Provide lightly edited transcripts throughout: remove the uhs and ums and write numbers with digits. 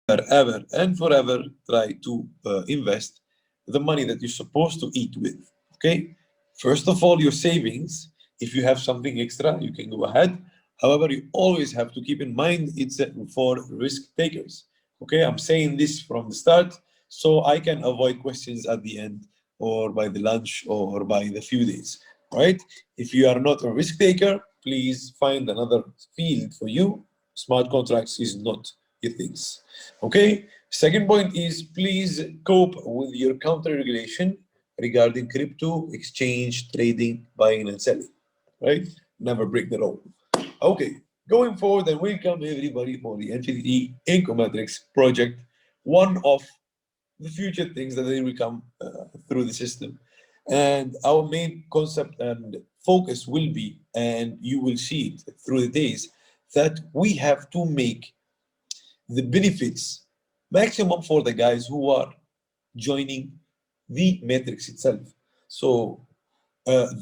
ever and forever try to invest the money that you're supposed to eat with. Okay, first of all, your savings. If you have something extra, you can go ahead. However, you always have to keep in mind it's for risk takers. Okay, I'm saying this from the start so I can avoid questions at the end or by the lunch or by the few days. Right? If you are not a risk taker, please find another field for you. Smart contracts is not your things. Okay. Second point is please cope with your counter regulation regarding crypto exchange, trading, buying and selling. Right? Never break the law. Okay. Going forward, and welcome everybody for the Infinity Income Matrix project. One of the future things that they will come through the system. And our main concept and focus will be, and you will see it through the days, that we have to make the benefits maximum for the guys who are joining the matrix itself. So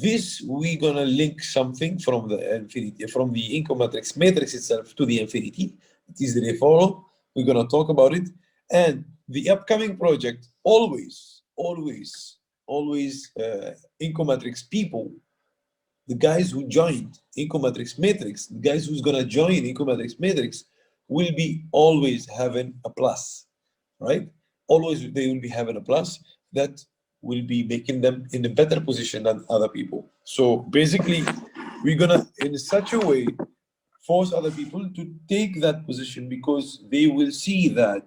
this we're gonna link something from the infinity, from the income matrix itself to the infinity. It is the referral. We're gonna talk about it, and the upcoming project always income matrix people, the guys who joined income matrix, the guys who's gonna join income matrix will be always having a plus, right? Always they will be having a plus that will be making them in a better position than other people. So basically, we're gonna in such a way force other people to take that position because they will see that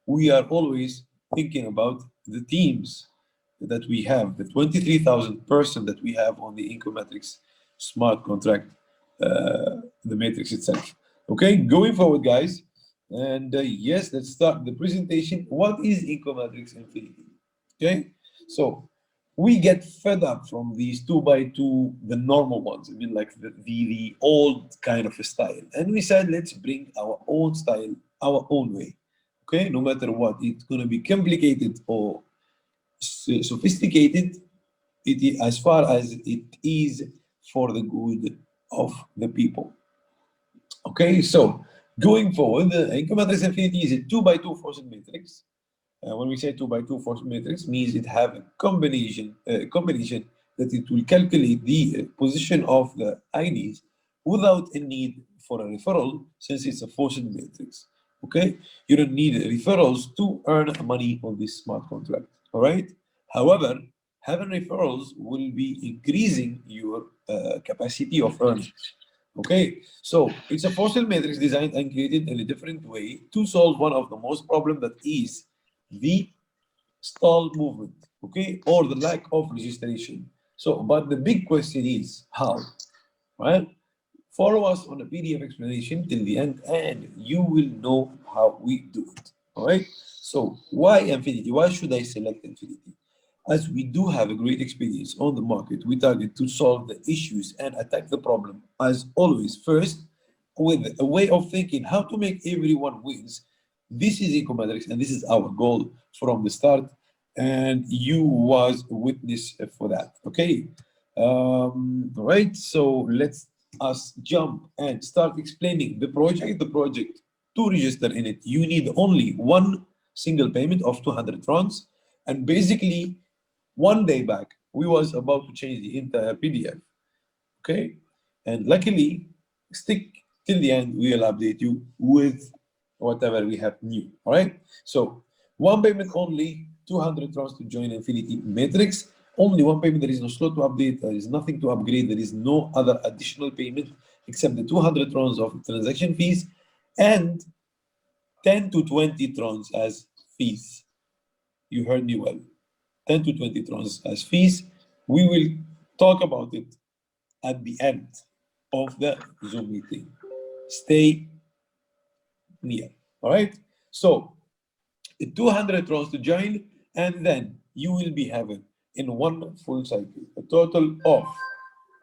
we are always thinking about the teams that we have, the 23,000 person that we have on the Income Matrix smart contract, the matrix itself. Okay, going forward, guys. And yes, let's start the presentation. What is Income Matrix Infinity? Okay, so we get fed up from these two by two, the normal ones. I mean, like the old kind of a style. And we said, let's bring our own style, our own way. Okay, no matter what, it's going to be complicated or sophisticated, as far as it is for the good of the people. Okay, so going forward, the income matrix infinity is a 2 by 2 forced matrix. When we say 2 by 2 forced matrix, means it have a combination that it will calculate the position of the IDs without a need for a referral, since it's a forced matrix. Okay, you don't need referrals to earn money on this smart contract. All right. However, having referrals will be increasing your capacity of earning. Okay, so it's a fossil matrix designed and created in a different way to solve one of the most problem that is the stall movement, okay, or the lack of registration. So, but the big question is how, right? Follow us on a PDF explanation till the end and you will know how we do it, all right? So why Infinity? Why should I select Infinity? As we do have a great experience on the market, we target to solve the issues and attack the problem as always first with a way of thinking how to make everyone wins. This is Ecometrics and this is our goal from the start, and you was a witness for that. Okay, right, so let's us jump and start explaining the project. The project, to register in it, you need only one single payment of 200 francs, and basically 1 day back, we was about to change the entire PDF, okay? And luckily, stick till the end, we will update you with whatever we have new, all right? So one payment only, 200 francs to join Infinity Matrix. Only one payment, there is no slot to update, there is nothing to upgrade, there is no other additional payment except the 200 francs of transaction fees and 10 to 20 trons as fees. You heard me well. 10 to 20 trons as fees. We will talk about it at the end of the Zoom meeting. Stay near. All right. So 200 trons to join, and then you will be having in one full cycle a total of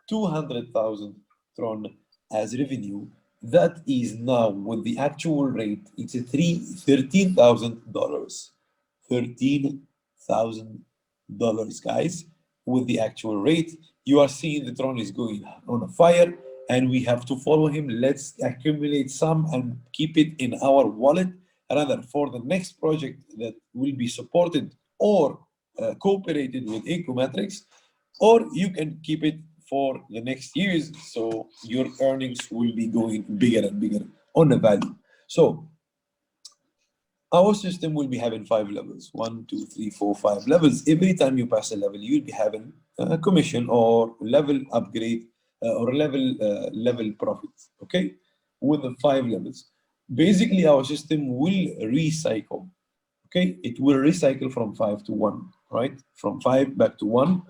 200,000 tron as revenue. That is now with the actual rate, it's a $13,000. $13,000, guys, with the actual rate. You are seeing the Tron is going on a fire, and we have to follow him. Let's accumulate some and keep it in our wallet rather for the next project that will be supported or cooperated with Ecometrics, or you can keep it for the next years, so your earnings will be going bigger and bigger on the value. So our system will be having 5 levels, 1, 2, 3, 4, 5 levels. Every time you pass a level, you'll be having a commission or level upgrade or level profits, okay, with the 5 levels. Basically, our system will recycle, okay? It will recycle from 5 to 1, right? From 5 back to 1,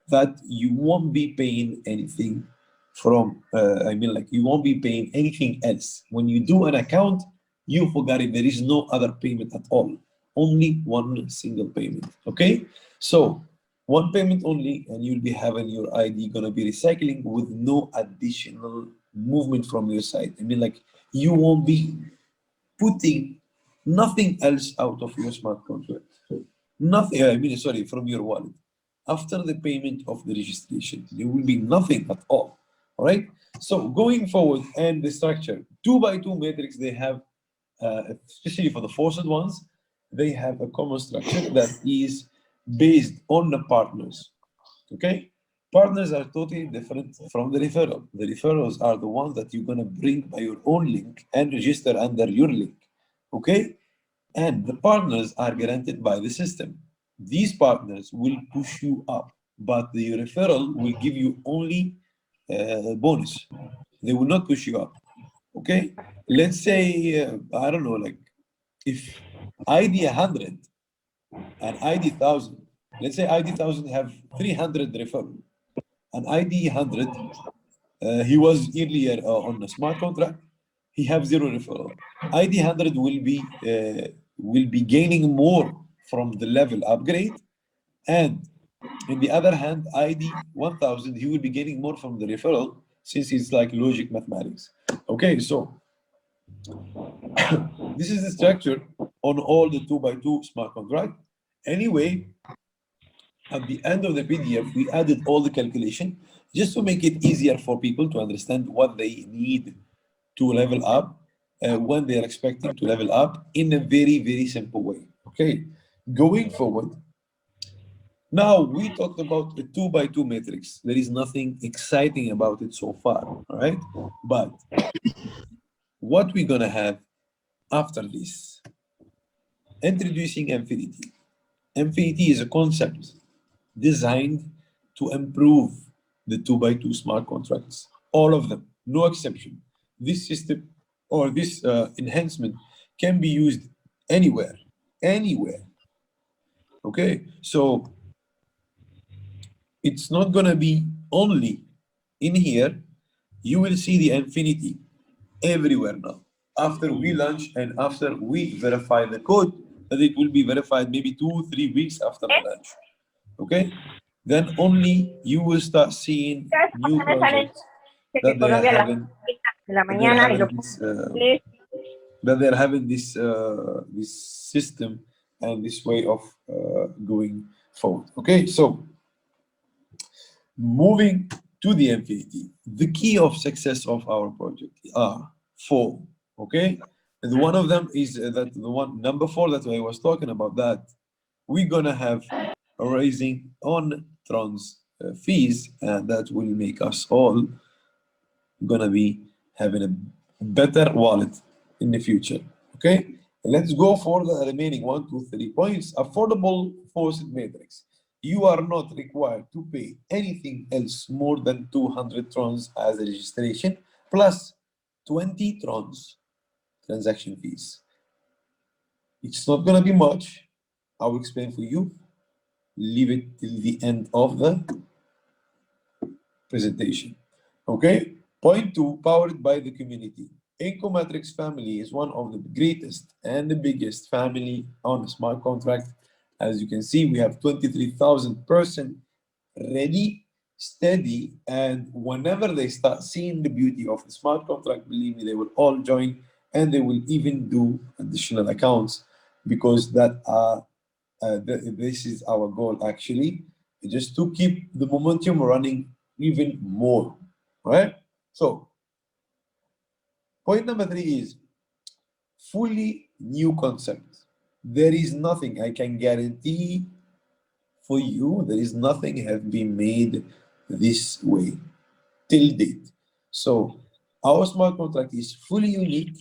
that you won't be paying anything from, like you won't be paying anything else. When you do an account, you forgot it. There is no other payment at all. Only one single payment, okay? So one payment only, and you'll be having your ID gonna be recycling with no additional movement from your side. Like you won't be putting nothing else out of your smart contract. Nothing, sorry, from your wallet. After the payment of the registration, there will be nothing at all. All right. So going forward, and the structure 2x2 matrix, they have, especially for the forced ones, they have a common structure that is based on the partners. Okay. Partners are totally different from the referral. The referrals are the ones that you're gonna bring by your own link and register under your link. Okay. And the partners are granted by the system. These partners will push you up, but the referral will give you only bonus. They will not push you up. Okay? Let's say, I don't know, like if ID 100 and ID 1000, let's say ID 1000 have 300 referral, and ID 100, he was earlier on a smart contract, he have 0 referral. ID 100 will be gaining more from the level upgrade, and in the other hand, ID 1000, he will be gaining more from the referral, since it's like logic mathematics. Okay, so this is the structure on all the 2x2 smart contract. Anyway, at the end of the PDF, we added all the calculation just to make it easier for people to understand what they need to level up, when they are expecting to level up in a very, very simple way. Okay, going forward, now we talked about the 2x2 matrix. There is nothing exciting about it so far, all right? But what we're gonna have after this, introducing infinity. Infinity is a concept designed to improve the 2x2 smart contracts, all of them, no exception. This system or this enhancement can be used anywhere, anywhere. Okay, so it's not gonna be only in here. You will see the infinity everywhere now. After we launch and after we verify the code, that it will be verified maybe 2-3 weeks after the launch. Okay, then only you will start seeing new projects that they are having, that they're having this, this system and this way of going forward. Okay, so moving to the MVT, the key of success of our project are 4. Okay, and one of them is that the one number 4 that I was talking about, that we're gonna have a raising on trans fees, and that will make us all gonna be having a better wallet in the future. Okay, let's go for the remaining 1, 2, 3 points. Affordable forced matrix. You are not required to pay anything else more than 200 trons as a registration plus 20 trons transaction fees. It's not gonna be much. I will explain for you. Leave it till the end of the presentation. Okay, point 2, powered by the community. Incomatrix family is one of the greatest and the biggest family on smart contract. As you can see, we have 23,000 person ready, steady, and whenever they start seeing the beauty of the smart contract, believe me, they will all join, and they will even do additional accounts, because that this is our goal actually, just to keep the momentum running even more, right? So point number 3 is fully new concept. There is nothing I can guarantee for you. There is nothing have been made this way till date. So our smart contract is fully unique,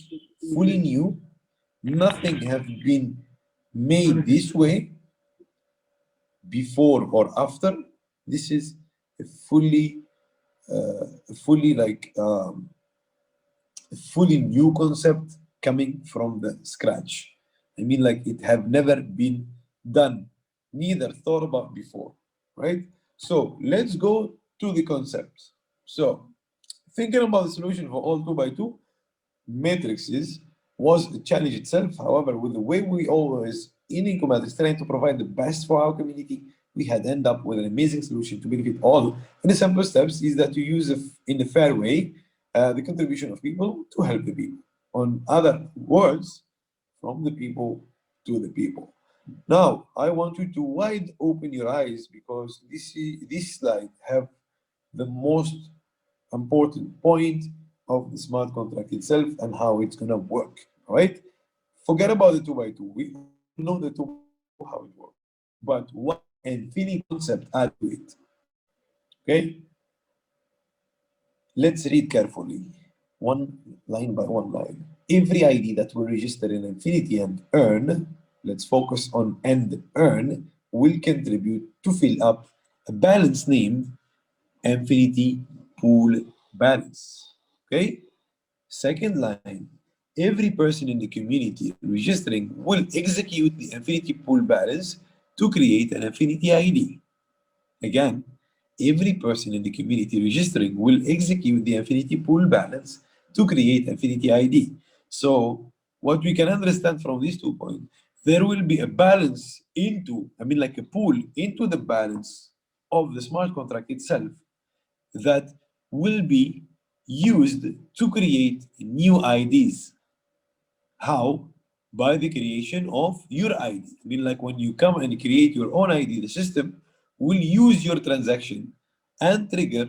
fully new. Nothing have been made this way before or after. This is a fully like a fully new concept coming from the scratch. I mean, like it have never been done, neither thought about before, right? So let's go to the concept. So thinking about the solution for all 2 by 2 matrices was a challenge itself. However, with the way we always in Incomatrix trying to provide the best for our community, we had end up with an amazing solution to benefit all. And the simple steps is that you use in a fair way the contribution of people to help the people. On other words, from the people to the people. Now, I want you to wide open your eyes because this slide have the most important point of the smart contract itself and how it's gonna work. All right? Forget about the 2 by 2. We know the 2 by 2 how it works. But what infinity concept add to it? Okay? Let's read carefully, one line by one line. Every ID that will register in Infinity and earn, let's focus on and earn, will contribute to fill up a balance named Infinity Pool Balance. Okay? Second line, every person in the community registering will execute the Infinity Pool Balance to create an Infinity ID. Again, every person in the community registering will execute the Infinity Pool Balance to create Infinity ID. So what we can understand from these 2 points, there will be a balance into, I mean like a pool into the balance of the smart contract itself that will be used to create new IDs. How? By the creation of your ID. I mean, like when you come and create your own ID, the system will use your transaction and trigger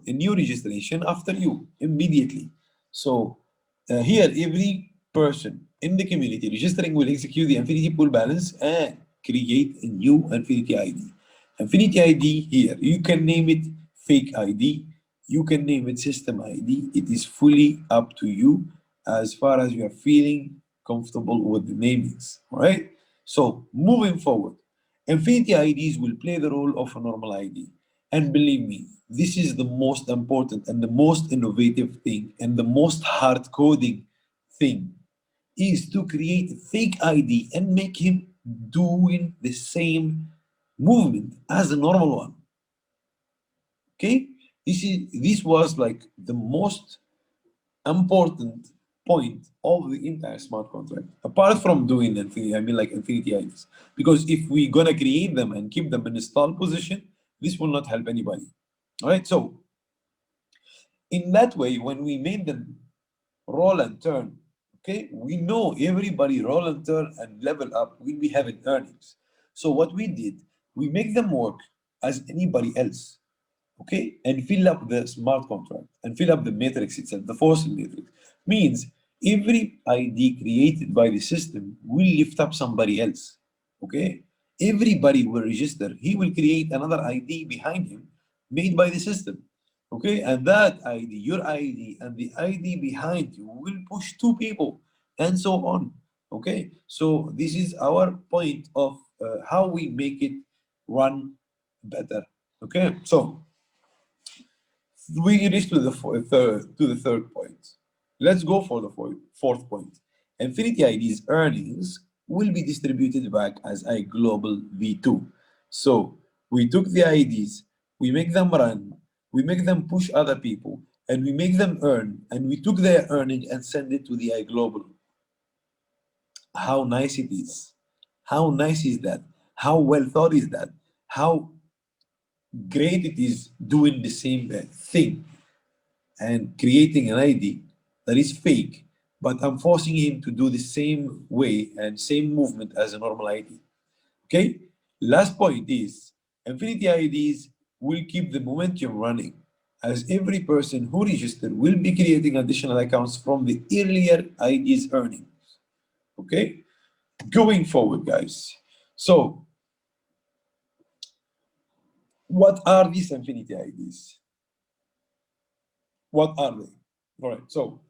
a new registration after you immediately. So here, every person in the community registering will execute the Infinity Pool Balance and create a new Infinity ID. Infinity ID here, you can name it fake ID, you can name it system ID. It is fully up to you as far as you are feeling comfortable with the namings. All right. So moving forward, Infinity IDs will play the role of a normal ID. And believe me, this is the most important and the most innovative thing and the most hard coding thing is to create a fake ID and make him doing the same movement as a normal one. Okay, this was like the most important point of the entire smart contract, apart from doing infinity, I mean like infinity IDs. Because if we're gonna create them and keep them in a stall position, this will not help anybody. All right, so in that way, when we made them roll and turn, okay, we know everybody roll and turn and level up when we have earnings. So what we did, we make them work as anybody else, okay, and fill up the smart contract and fill up the matrix itself, the forcing matrix. Means every ID created by the system will lift up somebody else, okay? Everybody will register. He will create another ID behind him made by the system, okay? And that ID, your ID, and the ID behind you will push 2 people and so on, okay? So this is our point of how we make it run better, okay? So we reach to the third point. Let's go for the fourth point. Infinity ID's earnings will be distributed back as a global V2. So we took the IDs, we make them run, we make them push other people, and we make them earn, and we took their earning and send it to the iGlobal. How nice it is. How nice is that? How well thought is that? How great it is doing the same thing and creating an ID that is fake, but I'm forcing him to do the same way and same movement as a normal ID. Okay? Last point is Infinity IDs will keep the momentum running as every person who registered will be creating additional accounts from the earlier IDs earning. Okay, going forward, guys. So, what are these infinity IDs? What are they? All right, so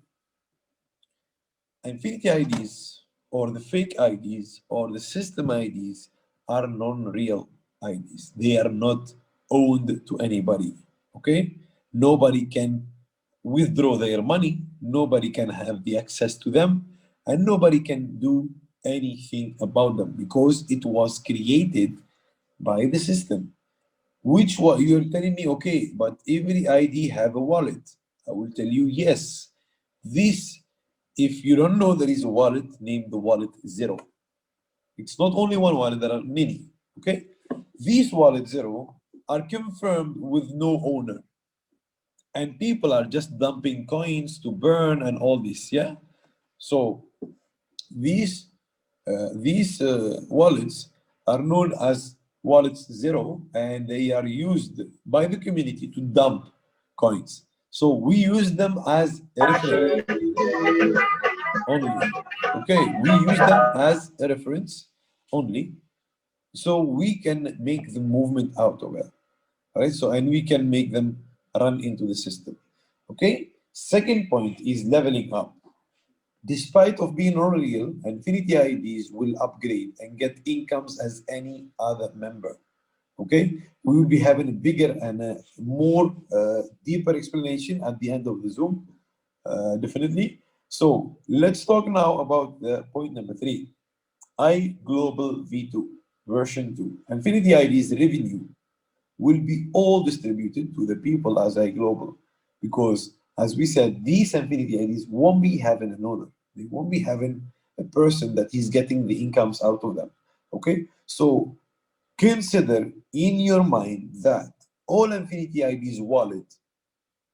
infinity IDs or the fake IDs or the system IDs are non-real IDs. They are not owned to anybody. Okay? Nobody can withdraw their money, nobody can have the access to them, and nobody can do anything about them because it was created by the system. Which what you're telling me, okay, but every ID have a wallet. I will tell you yes. This, if you don't know there is a wallet, name the wallet zero. It's not only one wallet, there are many. Okay? These wallet zero are confirmed with no owner. And people are just dumping coins to burn and all this, yeah? So these wallets are known as wallets zero, and they are used by the community to dump coins. So we use them as a reference only. Okay, we use them as a reference only, so we can make the movement out of it. All right, so and we can make them run into the system. Okay, second point is leveling up. Despite of being non-real, Infinity IDs will upgrade and get incomes as any other member. Okay, we will be having a bigger and a more deeper explanation at the end of the Zoom, definitely. So let's talk now about the point number 3. iGlobal V2 version 2. Infinity ID's revenue will be all distributed to the people as iGlobal, because as we said, these Infinity IDs won't be having an owner. They won't be having a person that is getting the incomes out of them. Okay, so consider in your mind that all Infinity ID's wallet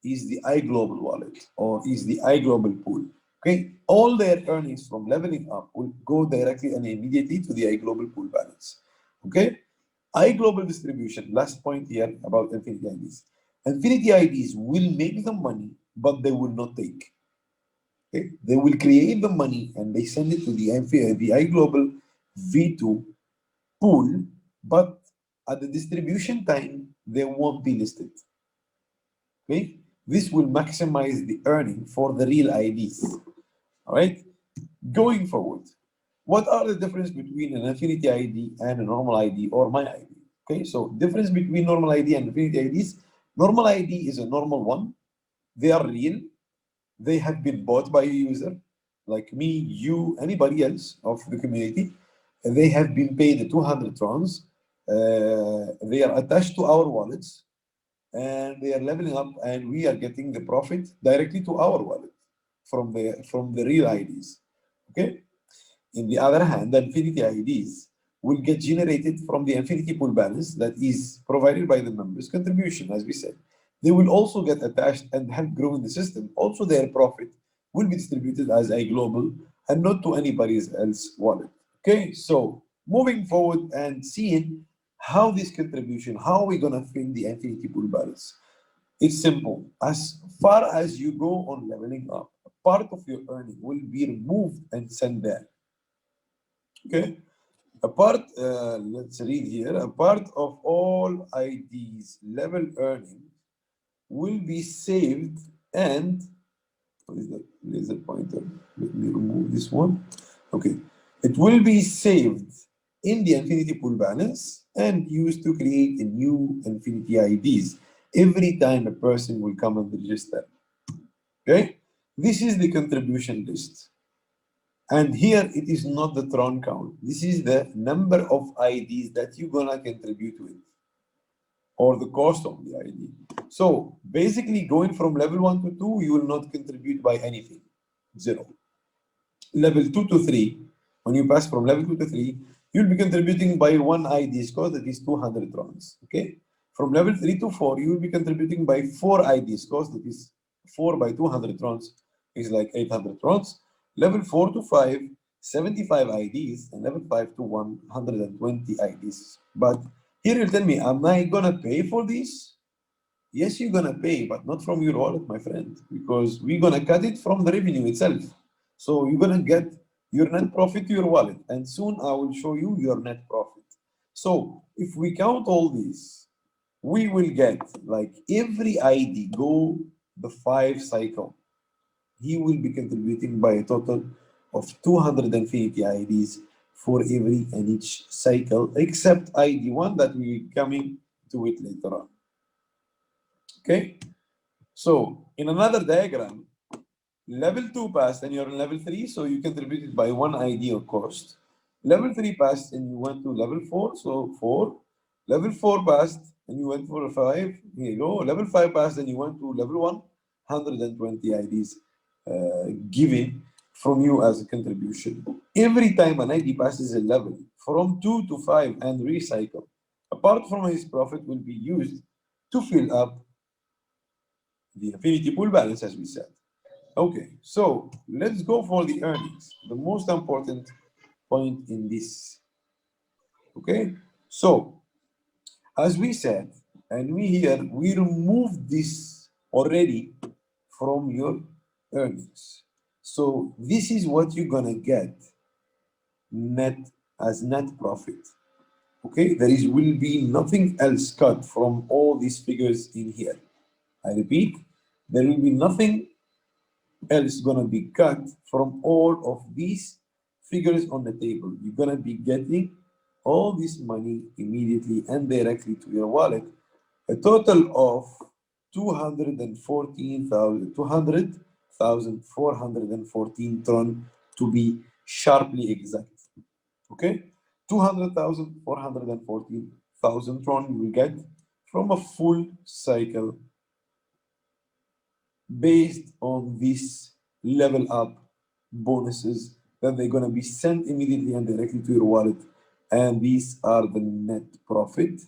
is the iGlobal wallet or is the iGlobal pool. Okay, all their earnings from leveling up will go directly and immediately to the iGlobal pool balance. Okay, iGlobal distribution, last point here about Infinity IDs. Infinity IDs will make the money, but they will not take. Okay, they will create the money and they send it to the iGlobal V2 pool, but at the distribution time, they won't be listed. Okay, this will maximize the earning for the real IDs. All right, going forward, what are the difference between an Infinity ID and a normal ID or my ID? Okay, so difference between normal ID and Infinity IDs. Normal ID is a normal one. They are real. They have been bought by a user like me, you, anybody else of the community. They have been paid 200 trons. They are attached to our wallets and they are leveling up, and we are getting the profit directly to our wallet from the real IDs. Okay. In the other hand, the Infinity IDs will get generated from the Infinity pool balance that is provided by the members' contribution, as we said. They will also get attached and help grow in the system. Also, their profit will be distributed as a global and not to anybody else's wallet. Okay, so moving forward and seeing how this contribution, how are we gonna fill the Infinity pool balance? It's simple. As far as you go on leveling up, a part of your earning will be removed and sent there. Okay. A part, let's read here, a part of all IDs level earning will be saved and, what is that laser pointer? Let me remove this one. Okay. It will be saved in the Infinity pool balance and used to create a new Infinity IDs every time a person will come and register. Okay. This is the contribution list. And here it is not the Tron count. This is the number of IDs that you're gonna contribute with, or the cost of the ID. So basically going from level 1 to 2, you will not contribute by anything, zero. Level 2 to 3, when you pass from level 2 to 3, you'll be contributing by one ID's cost, that is 200 Trons, okay? From level 3 to 4, you will be contributing by 4 ID's cost, that is 4 by 200 Trons is like 800 Trons. Level 4 to 5, 75 IDs, and level 5 to 120 IDs. But here you tell me, am I gonna pay for this? Yes, you're gonna pay, but not from your wallet, my friend, because we're gonna cut it from the revenue itself. So you're gonna get your net profit to your wallet, and soon I will show you your net profit. So if we count all these, we will get like every ID go the 5 cycle. He will be contributing by a total of 250 IDs for every and each cycle, except ID 1 that we will coming to it later on. Okay, so in another diagram, level 2 passed and you're in level 3, so you contributed by 1 ID of cost. Level 3 passed and you went to level 4, so 4. Level 4 passed and you went for a 5, here you go. Level 5 passed and you went to level 1, 120 IDs given from you as a contribution. Every time an ID passes a level from 2 to 5 and recycle, apart from his profit will be used to fill up the affinity pool balance, as we said. Okay, so let's go for the earnings, the most important point in this. Okay, so as we said, and we removed this already from your earnings. So this is what you're gonna get net as net profit. Okay, will be nothing else cut from all these figures in here. I repeat, there will be nothing else gonna be cut from all of these figures on the table. You're gonna be getting all this money immediately and directly to your wallet. A total of 200,414 tron to be sharply exact. Okay, 200,414,000 tron you will get from a full cycle based on these level up bonuses that they're going to be sent immediately and directly to your wallet. And these are the net profit.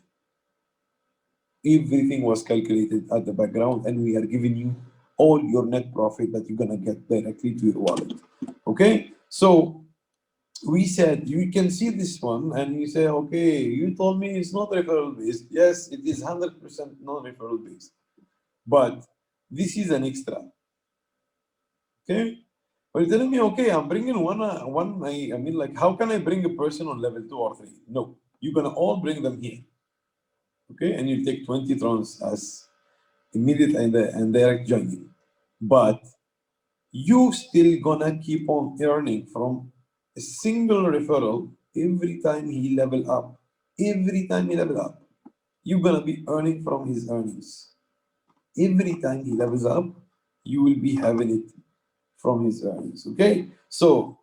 Everything was calculated at the background, and we are giving you all your net profit that you're going to get directly to your wallet. Okay, so we said you can see this one and you say, okay, you told me it's not referral based. Yes, it is 100% non-referral based, but this is an extra. Okay, but you're telling me, okay, I'm bringing one. I mean, like, how can I bring a person on level 2 or 3? No, you're gonna all bring them here. Okay, and you take 20 trons as immediate and direct joining, but you still gonna keep on earning from a single referral every time he level up. Every time he level up, you're gonna be earning from his earnings. Every time he levels up, you will be having it from his earnings. Okay, so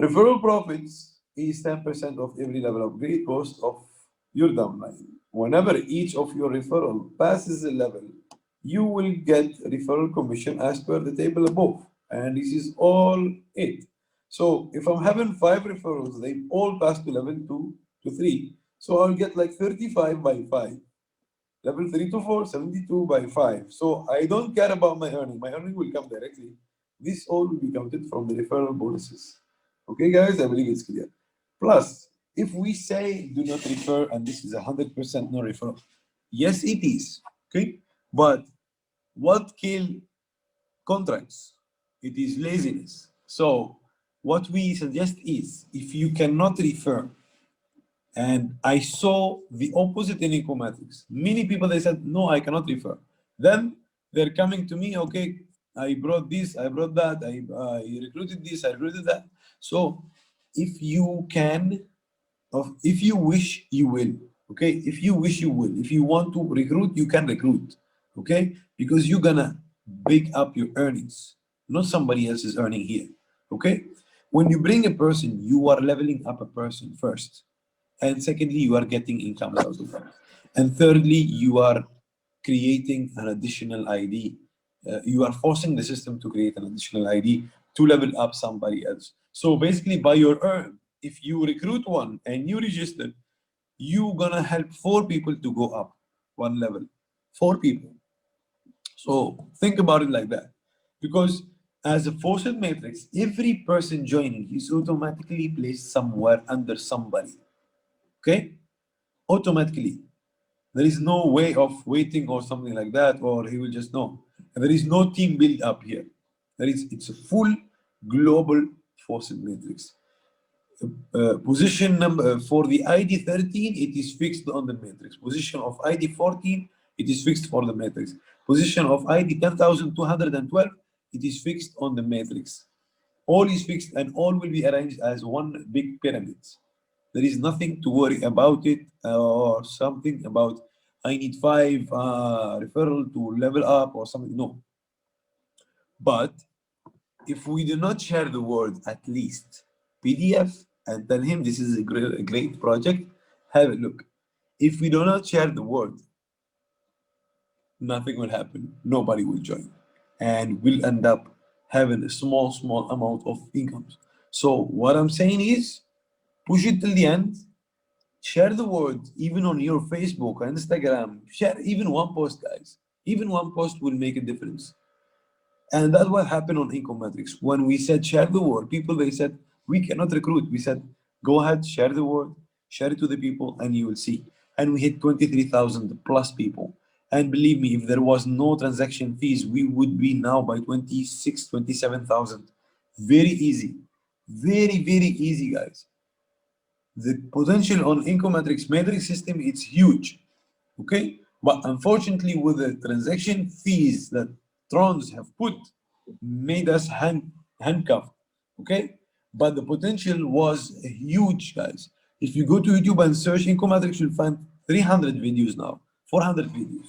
referral profits is 10% of every level upgrade cost of your downline. Whenever each of your referral passes a level, you will get referral commission as per the table above. And this is all it. So if I'm having 5 referrals, they all pass to level 2 to 3. So I'll get like 35 by 5. Level 3 to 4, 72 by 5. So I don't care about my earning. My earning will come directly. This all will be counted from the referral bonuses. Okay, guys, I believe it's clear. Plus, if we say do not refer and this is 100% no referral, yes, it is. Okay, but what kill contracts? It is laziness. So what we suggest is if you cannot refer, and I saw the opposite in Ecometrics. Many people, they said, no, I cannot refer. Then they're coming to me, okay, I brought this, I brought that, I recruited this, I recruited that. So if you can, if you wish, you will. Okay, if you wish, you will. If you want to recruit, you can recruit. Okay, because you're gonna big up your earnings, not somebody else is earning here. Okay, when you bring a person, you are leveling up a person first. And secondly, you are getting income out of that. And thirdly, you are creating an additional ID. You are forcing the system to create an additional ID to level up somebody else. So basically, by your earn, if you recruit one and you register, you're gonna help 4 people to go up 1 level. 4 people. So think about it like that. Because as a forced matrix, every person joining is automatically placed somewhere under somebody. Okay, automatically. There is no way of waiting or something like that, or he will just know. And there is no team build up here. It's a full global faucet matrix. Position number for the ID 13, it is fixed on the matrix. Position of ID 14, it is fixed for the matrix. Position of ID 10,212, it is fixed on the matrix. All is fixed and all will be arranged as one big pyramid. There is nothing to worry about it or something about I need 5 referral to level up or something. No. But if we do not share the word at least PDF and tell him this is a great project, have a look. If we do not share the word, nothing will happen. Nobody will join. And we'll end up having a small amount of incomes. So what I'm saying is, push it till the end. Share the word, even on your Facebook or Instagram. Share even one post, guys. Even one post will make a difference. And that's what happened on Income Matrix. When we said share the word, people, they said, we cannot recruit. We said, go ahead, share the word, share it to the people, and you will see. And we hit 23,000 plus people. And believe me, if there was no transaction fees, we would be now by 26, 27,000. Very easy. Very, very easy, guys. The potential on Income Matrix system, it's huge. Okay? But unfortunately, with the transaction fees that Trons have put, made us handcuffed. Okay? But the potential was huge, guys. If you go to YouTube and search Income Matrix, you'll find 300 videos now, 400 videos.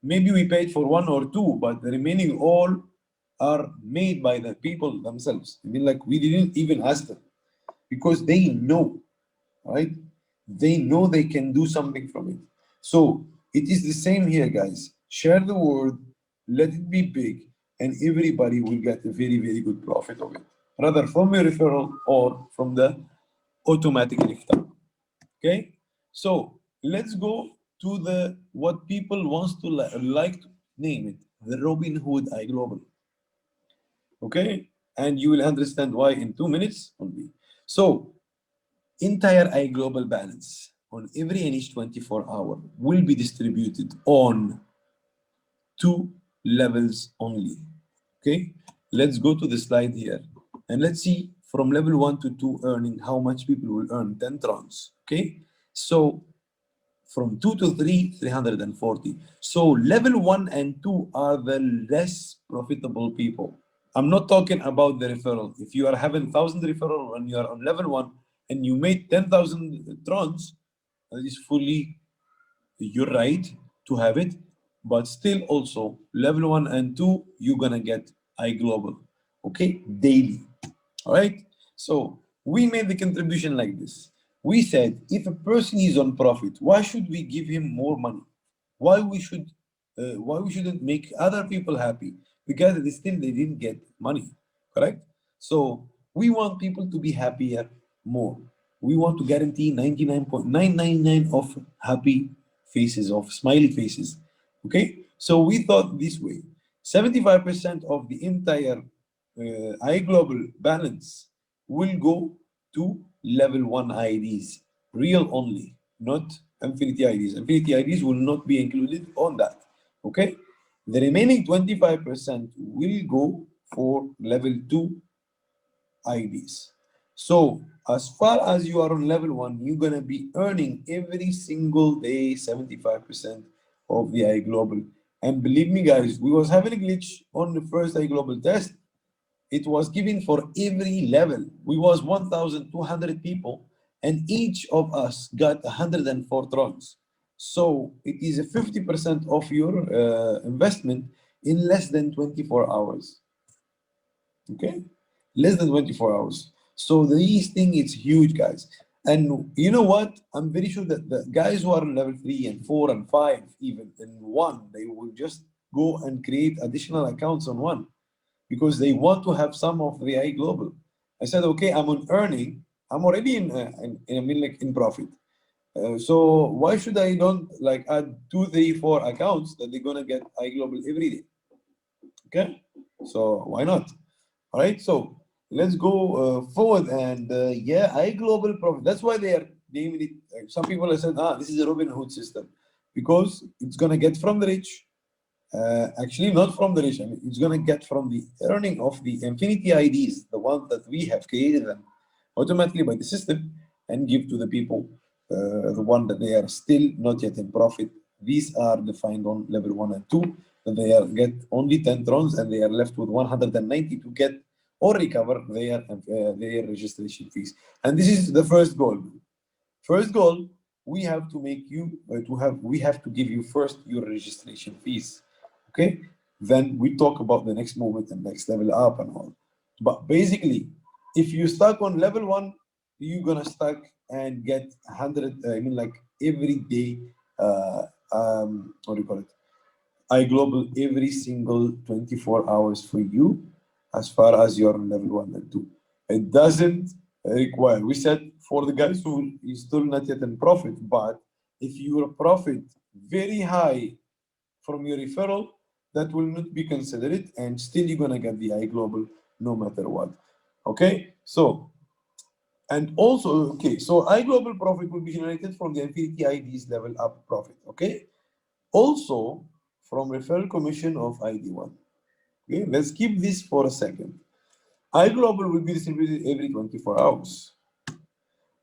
Maybe we paid for 1 or 2, but the remaining all are made by the people themselves. I mean, like, we didn't even ask them because they know, right? They know they can do something from it. So it is the same here, guys. Share the word, let it be big, and everybody will get a very, very good profit of it, rather from a referral or from the automatic lift up. Okay, so let's go to the what people wants to like to name it, the Robin Hood iGlobal. Okay, and you will understand why in 2 minutes only. So entire iGlobal balance on every and each 24-hour will be distributed on 2 levels only. Okay, let's go to the slide here and let's see from level 1 to 2 earning how much people will earn 10 trons. Okay, so from 2 to 3, 340. So level 1 and 2 are the less profitable people. I'm not talking about the referral. If you are having 1,000 referral when you are on level 1 and you made 10,000 trons, that is fully your right to have it. But still also level 1 and 2, you're gonna get iGlobal, okay, daily. All right. So we made the contribution like this. We said if a person is on profit, why should we give him more money? Why we shouldn't make other people happy? Because they didn't get money, correct? So we want people to be happier more. We want to guarantee 99.999 of happy faces, of smiley faces. Okay, so we thought this way: 75% of the entire iGlobal balance will go to level 1 IDs, real only, not Infinity IDs. Infinity IDs will not be included on that. Okay, the remaining 25% will go for level 2 IDs. So as far as you are on level 1, you're gonna be earning every single day 75% of the iGlobal. And believe me, guys, we was having a glitch on the first iGlobal test. It was given for every level. We was 1,200 people, and each of us got 104 trons. So it is a 50% of your investment in less than 24 hours. Okay, less than 24 hours. So this thing is huge, guys. And you know what? I'm very sure that the guys who are on level 3 and 4 and 5, even in 1, they will just go and create additional accounts on 1 because they want to have some of the iGlobal. I said, okay, I'm on earning. I'm already in profit. So why should I don't like add 2, 3, 4 accounts that they're gonna get iGlobal every day? Okay, so why not? All right, so let's go forward and yeah, iGlobal profit. That's why they are naming it. Some people have said, this is a Robin Hood system because it's gonna get from the rich Actually, not from the rich. I mean, it's going to get from the earning of the infinity IDs, the ones that we have created them automatically by the system, and give to the people the one that they are still not yet in profit. These are defined on level 1 and 2, that they are get only 10 trons and they are left with 190 to get or recover their registration fees. And this is the first goal. First goal, we have to make you we have to give you first your registration fees. Okay, then we talk about the next moment and next level up and all. But basically, if you stuck on level 1, you're gonna stuck and get 100. I mean, like every day. What do you call it? iGlobal every single 24 hours for you as far as you're on level 1 and 2. It doesn't require, we said for the guys who is still not yet in profit, but if your profit very high from your referral, that will not be considered and still you're gonna get the iGlobal no matter what. Okay, so and also, okay, so iGlobal profit will be generated from the Infinity IDs level up profit, okay? Also, from referral commission of ID1. Okay, let's keep this for a second. iGlobal will be distributed every 24 hours.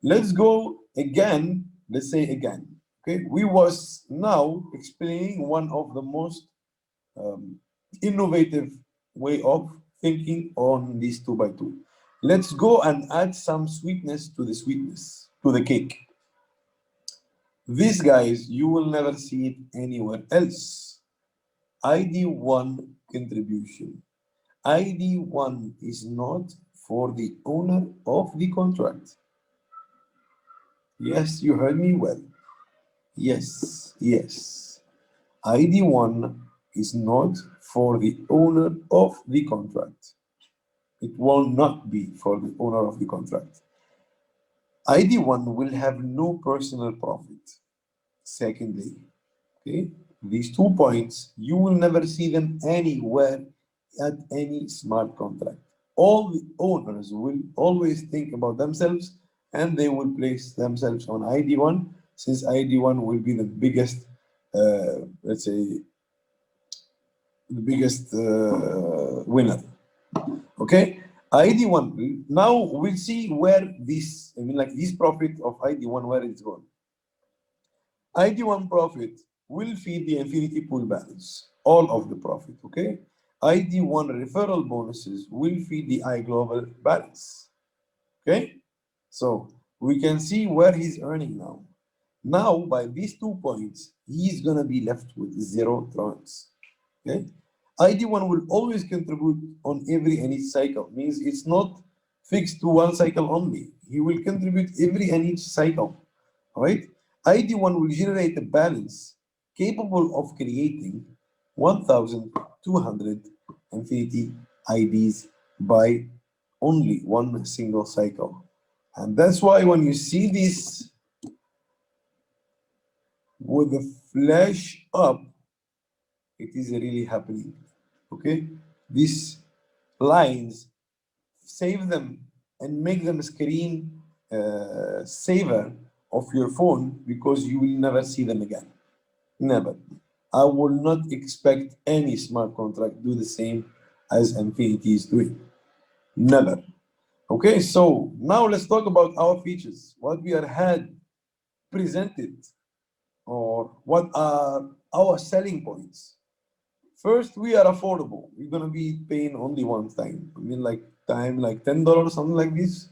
Let's go again, let's say again. Okay, we was now explaining one of the most innovative way of thinking on these 2 by 2. Let's go and add some sweetness to the sweetness, to the cake. These guys, you will never see it anywhere else. ID1 contribution. ID1 is not for the owner of the contract. Yes, you heard me well. Yes, yes. ID1 is not for the owner of the contract. It will not be for the owner of the contract. ID1 will have no personal profit. Secondly, okay, these 2 points, you will never see them anywhere at any smart contract. All the owners will always think about themselves and they will place themselves on ID1 since ID1 will be the biggest, let's say, the biggest winner. Okay, ID1. Now we'll see where this, I mean, like this profit of ID1, where it's going. ID1 profit will feed the infinity pool balance, all of the profit, okay? ID1 referral bonuses will feed the iGlobal balance, okay? So we can see where he's earning now. Now, by these 2 points, he's gonna be left with 0 trons, okay? ID1 will always contribute on every and each cycle, means it's not fixed to one cycle only. He will contribute every and each cycle, all right? ID1 will generate a balance capable of creating 1,200 infinity IDs by only one single cycle. And that's why when you see this with the flash up, it is really happening. Okay? These lines, save them and make them screen saver of your phone because you will never see them again. Never. I will not expect any smart contract do the same as Infinity is doing. Never. Okay, so now let's talk about our features. What we are had presented or what are our selling points. First, we are affordable. We're gonna be paying only one time. I mean like $10, something like this.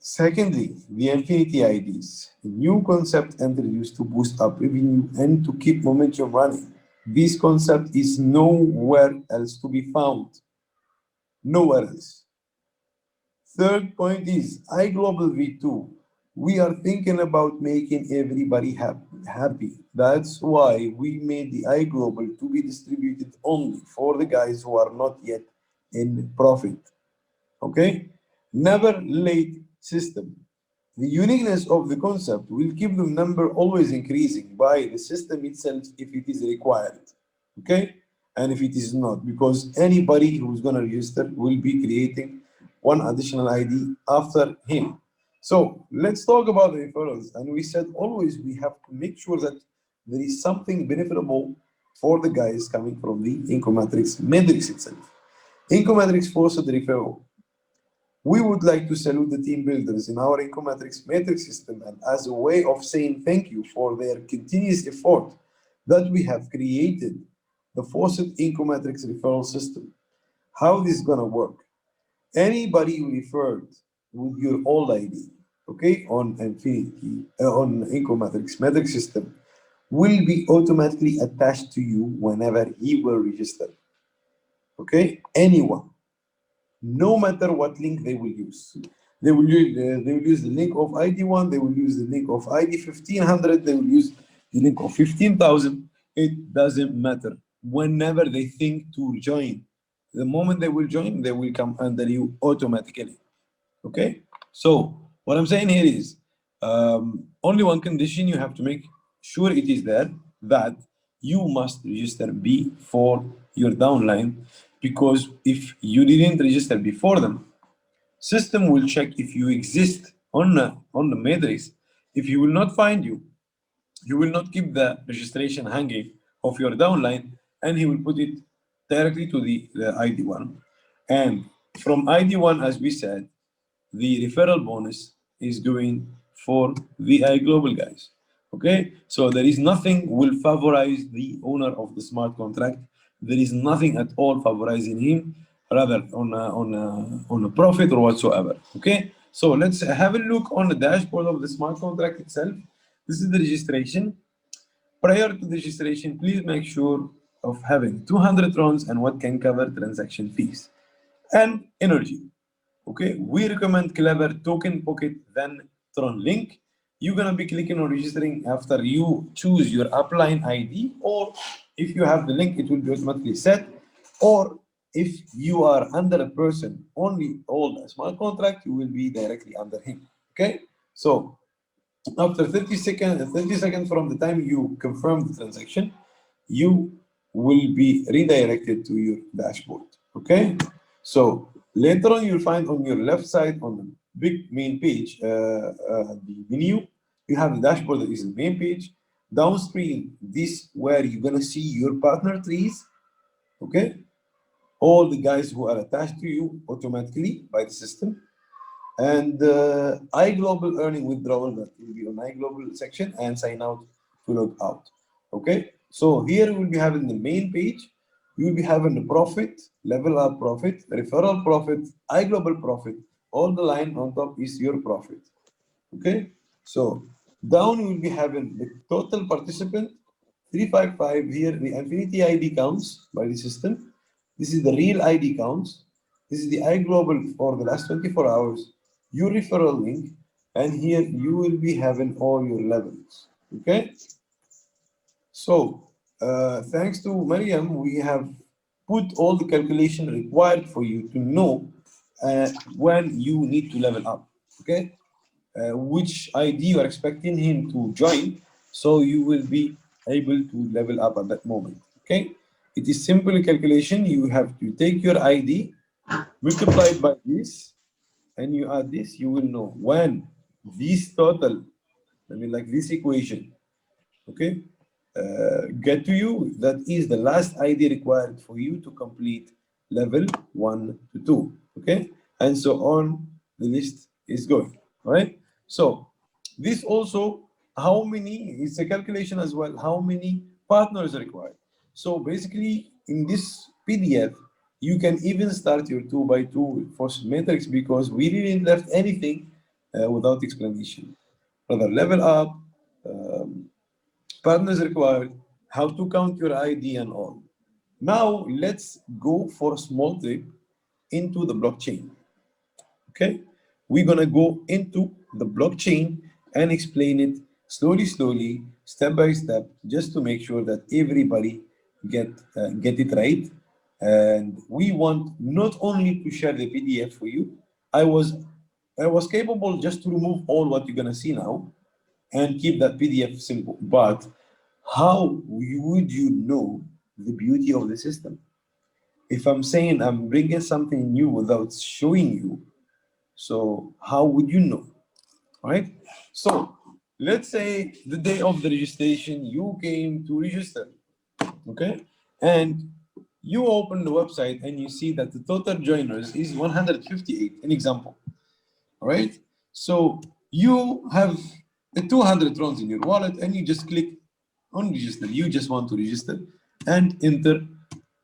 Secondly, the Infinity IDs, a new concept introduced to boost up revenue and to keep momentum running. This concept is nowhere else to be found. Nowhere else. Third point is iGlobal V2. We are thinking about making everybody happy. That's why we made the iGlobal to be distributed only for the guys who are not yet in profit. Okay? Never late system. The uniqueness of the concept will keep the number always increasing by the system itself if it is required. Okay? And if it is not, because anybody who's going to register will be creating one additional ID after him. So let's talk about the referrals. And we said always we have to make sure that there is something beneficial for the guys coming from the income matrix itself. Income matrix forced referral. We would like to salute the team builders in our income matrix system, and as a way of saying thank you for their continuous effort that we have created the forced income matrix referral system. How this is gonna work? Anybody you referred with your old ID, okay, on Infinity, on income matrix system, will be automatically attached to you whenever he will register. Okay, anyone, no matter what link they will use. They will use the link of ID1, they will use the link of ID 1500, they will use the link of 15,000. It doesn't matter. Whenever they think to join, the moment they will join, they will come under you automatically. Okay? So, what I'm saying here is only one condition you have to make sure it is there, that you must register before your downline, because if you didn't register before them, system will check if you exist on the matrix. If he will not find you, he will not keep the registration hanging of your downline, and he will put it directly to the ID1. And from ID1, as we said, the referral bonus is going for the global guys. Okay, so there is nothing will favorize the owner of the smart contract. There is nothing at all favorizing him, rather on a profit or whatsoever. Okay, so let's have a look on the dashboard of the smart contract itself. This is the registration. Prior to the registration, please make sure of having 200 trons and what can cover transaction fees and energy. Okay, we recommend Clever Token Pocket than Tron Link. You're gonna be clicking on registering after you choose your upline ID, or if you have the link, it will be automatically set. Or if you are under a person only old a smart contract, you will be directly under him. Okay, so after 30 seconds from the time you confirm the transaction, you will be redirected to your dashboard. Okay, so later on you'll find on your left side on the big main page, the menu, you have the dashboard that is the main page. Downstream, this where you're gonna see your partner trees. Okay, all the guys who are attached to you automatically by the system. And iGlobal earning withdrawal, that will be on iGlobal section, and sign out to log out. Okay, so here we'll be having the main page. You will be having the profit, level up profit, referral profit, iGlobal profit. All the line on top is your profit. Okay, so down you will be having the total participant 355. Here the Infinity ID counts by the system. This is the real ID counts. This is the iGlobal for the last 24 hours, your referral link, and here you will be having all your levels. Okay, so thanks to Mariam, we have put all the calculation required for you to know when you need to level up. Okay, which ID you are expecting him to join, so you will be able to level up at that moment. Okay, it is simple calculation. You have to take your ID, multiply it by this, and you add this. You will know when this total, I mean, like this equation, okay, get to you. That is the last ID required for you to complete level 1 to 2. Okay, and so on. The list is going. All right. So this also, how many, it's a calculation as well, how many partners are required. So basically in this PDF, you can even start your 2 by 2 for matrix, because we didn't left anything without explanation. Rather level up, um, partners required, how to count your ID and all. Now let's go for a small trip into the blockchain. Okay, we're gonna go into the blockchain and explain it slowly, step by step, just to make sure that everybody get it right. And we want not only to share the PDF for you. I was I was capable just to remove all what you're gonna see now and keep that PDF simple. But how would you know the beauty of the system? If I'm saying I'm bringing something new without showing you, so how would you know? All right. So let's say the day of the registration, you came to register, okay? And you open the website and you see that the total joiners is 158, an example, all right? So you have 200 trons in your wallet and you just click on register. You just want to register and enter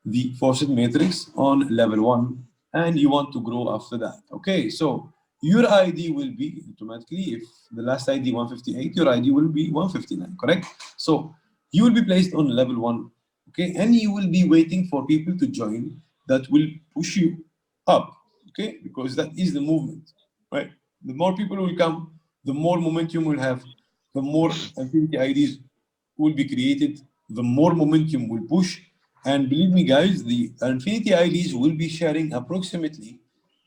the faucet matrix on level 1 and you want to grow after that. Okay, so your ID will be automatically, if the last ID 158, your ID will be 159, correct? So you will be placed on level 1, okay, and you will be waiting for people to join that will push you up, okay, because that is the movement, right? The more people will come, the more momentum will have, the more Infinity IDs will be created, the more momentum will push. And believe me, guys, the Infinity IDs will be sharing approximately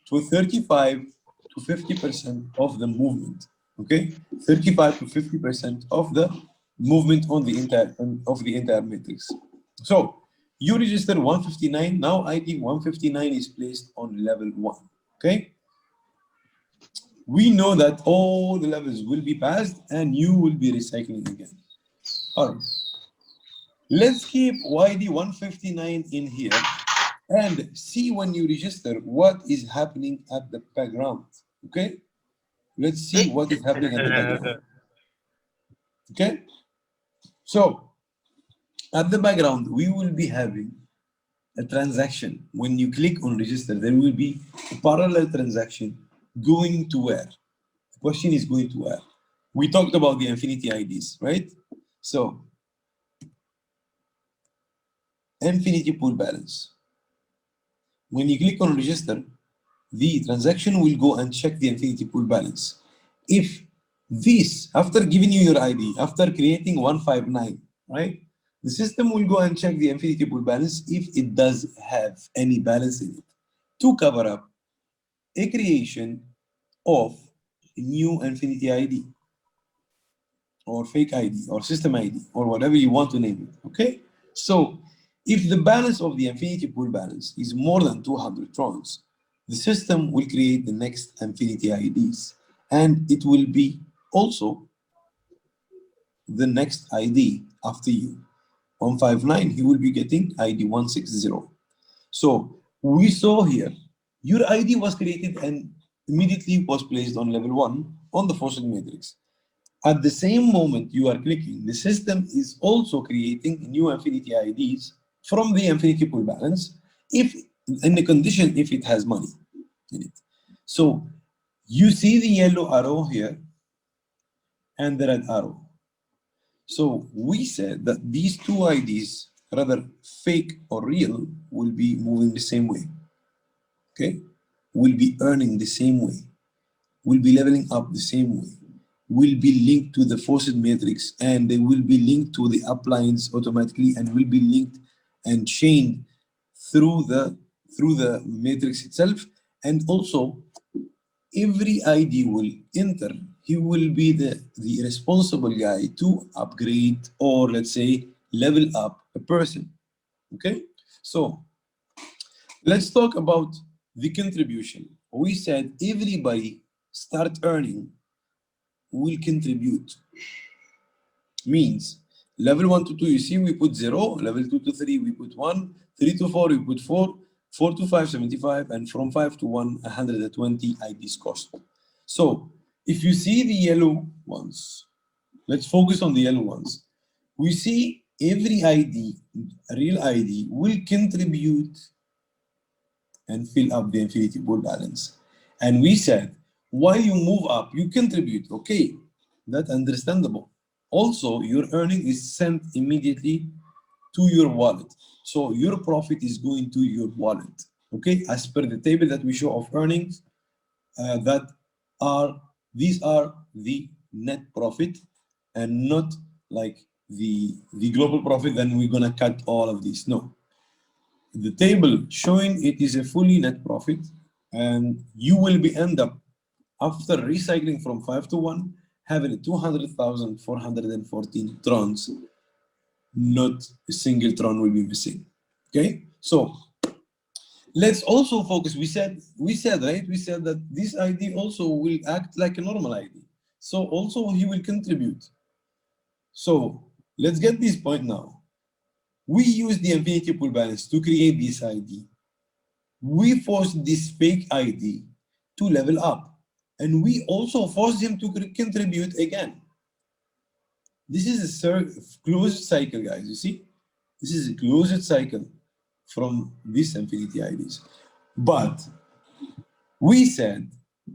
to 35 to 50% of the movement. Okay, 35 to 50% of the movement on the entire matrix. So you register 159. Now ID 159 is placed on level 1. Okay. We know that all the levels will be passed and you will be recycling again. All right. Let's keep YD 159 in here and see when you register what is happening at the background. Okay? Let's see what is happening at the background. Okay? So, at the background, we will be having a transaction. When you click on register, there will be a parallel transaction going to where? The question is going to where? We talked about the Infinity IDs, right? So, Infinity pool balance. When you click on register, the transaction will go and check the Infinity pool balance. If this, after giving you your ID, after creating 159, right, the system will go and check the Infinity pool balance if it does have any balance in it to cover up a creation of a new Infinity ID or fake ID or system ID or whatever you want to name it, okay? So if the balance of the Infinity pool balance is more than 200 trons, the system will create the next Infinity IDs and it will be also the next ID after you. 159, he will be getting ID 160. So we saw here, your ID was created and immediately was placed on level 1 on the faucet matrix. At the same moment you are clicking, the system is also creating new Infinity IDs from the Infinity pool balance, if in the condition if it has money in it. So you see the yellow arrow here and the red arrow. So we said that these two IDs, rather fake or real, will be moving the same way. Okay? Will be earning the same way, will be leveling up the same way, will be linked to the faucet matrix, and they will be linked to the uplines automatically and will be linked and chained through the matrix itself. And also every ID will enter, he will be the responsible guy to upgrade or let's say level up a person. Okay, so let's talk about the contribution. We said everybody start earning will contribute. Means level 1 to 2, you see we put 0, level 2 to 3 we put 1, 3 to 4 we put 4, 4 to 5 75, and from 5 to 1 120 IDs cost. So if you see the yellow ones, let's focus on the yellow ones. We see every ID, real ID, will contribute and fill up the Infinity pool balance. And we said, while you move up, you contribute. Okay, that's understandable. Also, your earning is sent immediately to your wallet. So your profit is going to your wallet. Okay, as per the table that we show of earnings, these are the net profit and not like the global profit, then we're gonna cut all of these. No, the table showing it is a fully net profit, and you will be end up after recycling from 5 to 1 having 200,414 trons. Not a single tron will be missing. Okay, so let's also focus. We said right, we said that this ID also will act like a normal ID. So also he will contribute. So let's get this point now. We use the infinity pool balance to create this ID. We force this fake ID to level up. And we also force him to contribute again. This is a closed cycle, guys. You see? This is a closed cycle from these infinity IDs. But we said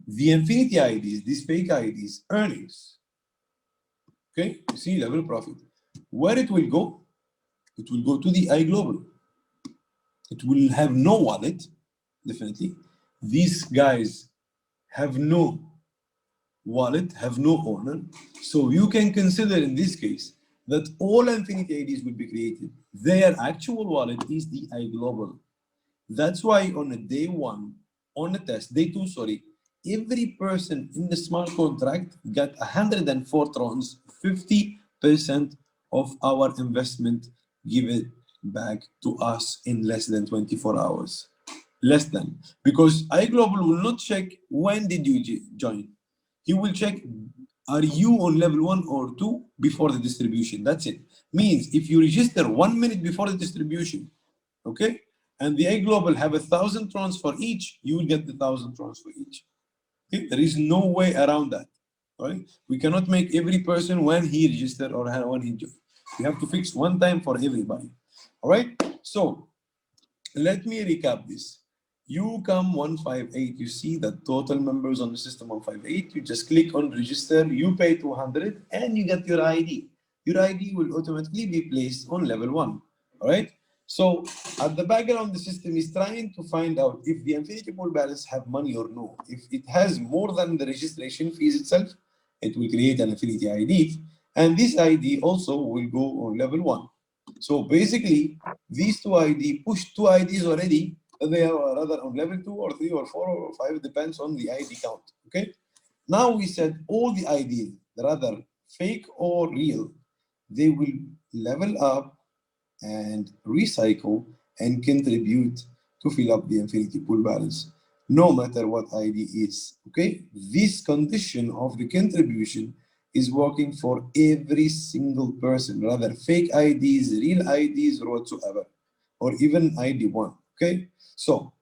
the infinity IDs, these fake IDs, earnings. Okay, you see level profit. Where it will go? It will go to the iGlobal. It will have no wallet, definitely. These guys have no wallet, have no owner. So you can consider in this case that all infinity IDs will be created. Their actual wallet is the iGlobal. That's why on a day one, on a test, day two, sorry, every person in the smart contract got 104 trons, 50% of our investment given back to us in less than 24 hours. Less than. Because iGlobal will not check when did you join. He will check, are you on level 1 or 2 before the distribution? That's it. Means if you register 1 minute before the distribution, okay, and the iGlobal have 1,000 trons for each, you will get the 1,000 trons for each. Okay? There is no way around that. Right? We cannot make every person when he registered or when he joined. We have to fix one time for everybody. All right. So let me recap this. You come 158, you see the total members on the system 158, you just click on register, you pay 200 and you get your ID. Your ID will automatically be placed on level 1. All right. So at the background, the system is trying to find out if the infinity pool balance have money or no. If it has more than the registration fees itself, it will create an infinity ID. And this ID also will go on level 1. So basically, these two ID push two IDs already. They are rather on level 2 or 3 or 4 or 5, depends on the ID count. Okay. Now we said all the IDs, rather fake or real, they will level up and recycle and contribute to fill up the infinity pool balance, no matter what ID is. Okay. This condition of the contribution is working for every single person, rather fake IDs, real IDs, or whatsoever, or even ID 1. Okay. So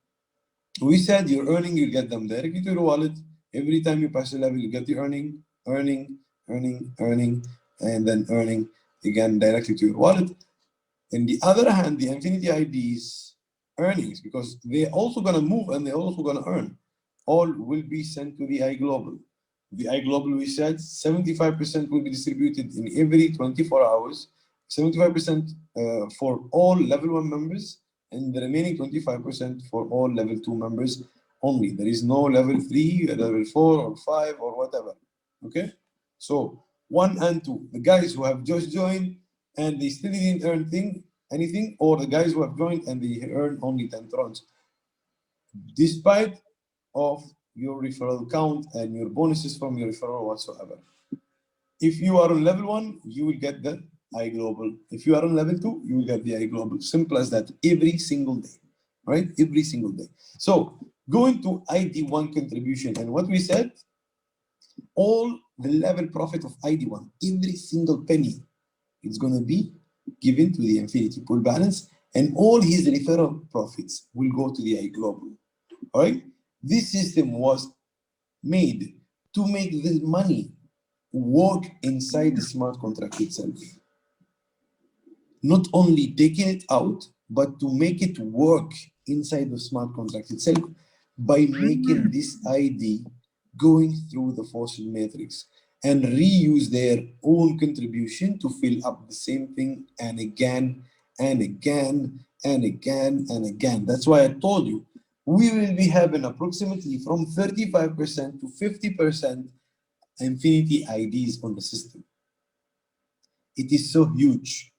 we said you're earning, you get them directly to your wallet. Every time you pass a level, you get the earning, and then earning again directly to your wallet. On the other hand, the infinity IDs earnings, because they're also going to move and they're also going to earn, all will be sent to the iGlobal. The iGlobal, we said 75% will be distributed in every 24 hours, 75% for all level 1 members, and the remaining 25% for all level 2 members only. There is no level 3, level 4, or 5, or whatever. Okay? So 1 and 2, the guys who have just joined and they still didn't earn anything, or the guys who have joined and they earn only 10 trons, despite of your referral count and your bonuses from your referral whatsoever. If you are on level 1, you will get the iGlobal. If you are on level 2, you will get the iGlobal. Simple as that, every single day, right? Every single day. So going to ID1 contribution, and what we said, all the level profit of ID1, every single penny, it's going to be given to the infinity pool balance, and all his referral profits will go to the iGlobal. All right? This system was made to make the money work inside the smart contract itself. Not only taking it out, but to make it work inside the smart contract itself by making this ID going through the fossil matrix and reuse their own contribution to fill up the same thing and again and again and again and again. That's why I told you we will be having approximately from 35% to 50% infinity IDs on the system. It is so huge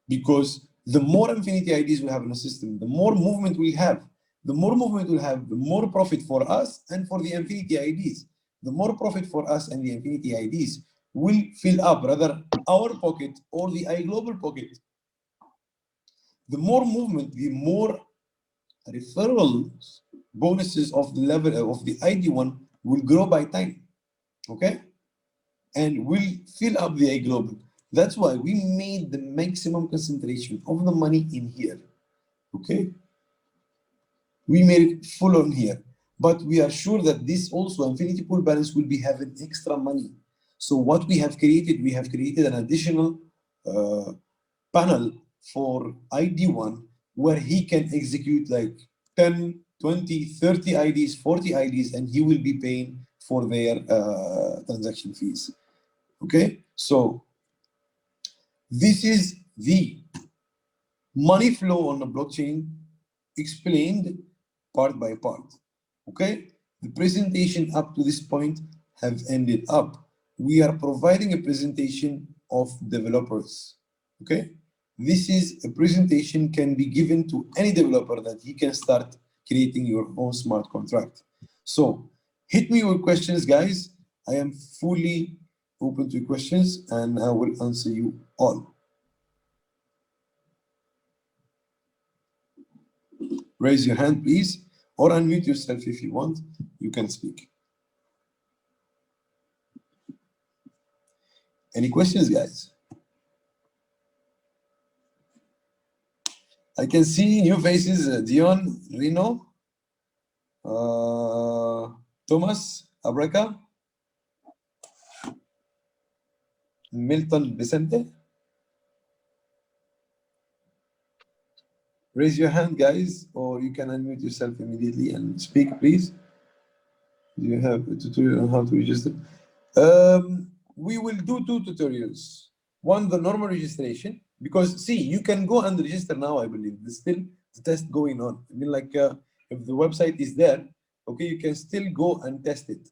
because the more infinity IDs we have in the system, the more movement we have. The more movement we'll have, the more profit for us and for the infinity IDs. The more profit for us and the infinity IDs will fill up rather our pocket or the iGlobal pocket. The more movement, the more referrals, bonuses of the level of the ID1 will grow by time. Okay? and will fill up the I global. That's why we made the maximum concentration of the money in here. Okay, we made it full on here, but we are sure that this also infinity pool balance will be having extra money. So what we have created an additional uh, panel for ID1 where he can execute like 10, 20, 30 IDs, 40 IDs, and he will be paying for their transaction fees. Okay, so this is the money flow on the blockchain explained part by part. Okay, the presentation up to this point have ended up. We are providing a presentation of developers. Okay, this is a presentation can be given to any developer that he can start creating your own smart contract. So hit me with questions, guys. I am fully open to questions and I will answer you all. Raise your hand, please, or unmute yourself if you want. You can speak. Any questions, guys? I can see new faces, Dion, Reno, Thomas, Abreka, Milton Vicente. Raise your hand, guys, or you can unmute yourself immediately and speak, please. Do you have a tutorial on how to register? We will do two tutorials. One, the normal registration, because see, you can go and register now, I believe. There's still the test going on. I mean, like if the website is there, okay, you can still go and test it.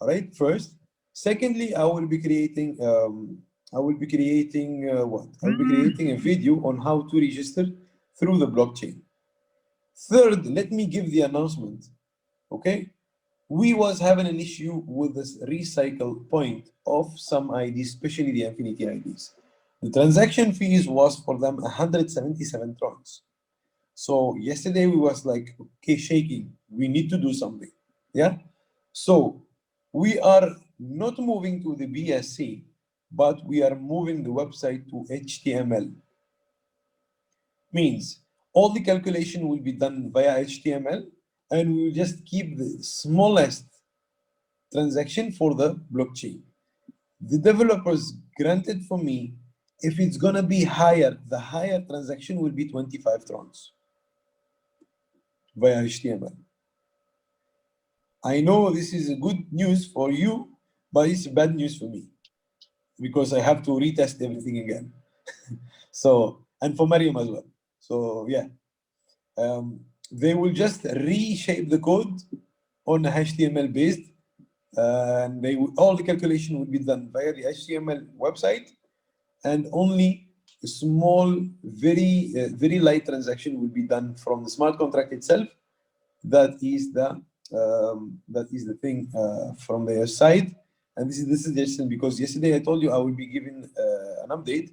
All right, first. Secondly, I will be creating what? I will be creating a video on how to register through the blockchain. Third, let me give the announcement. Okay, we was having an issue with this recycle point of some IDs, especially the Infinity IDs. The transaction fees was for them 177 trons. So yesterday we was like, okay, shaking. We need to do something. Yeah. So we are not moving to the BSC, but we are moving the website to HTML. Means all the calculation will be done via HTML, and we will just keep the smallest transaction for the blockchain. The developers granted for me, if it's gonna be higher, the higher transaction will be 25 trons via HTML. I know this is a good news for you, but it's bad news for me because I have to retest everything again. So, and for Mariam as well. So yeah, they will just reshape the code on HTML based, and all the calculation will be done via the HTML website, and only a small, very light transaction will be done from the smart contract itself. That is the thing from their side, and this is the suggestion, because yesterday I told you I will be giving an update.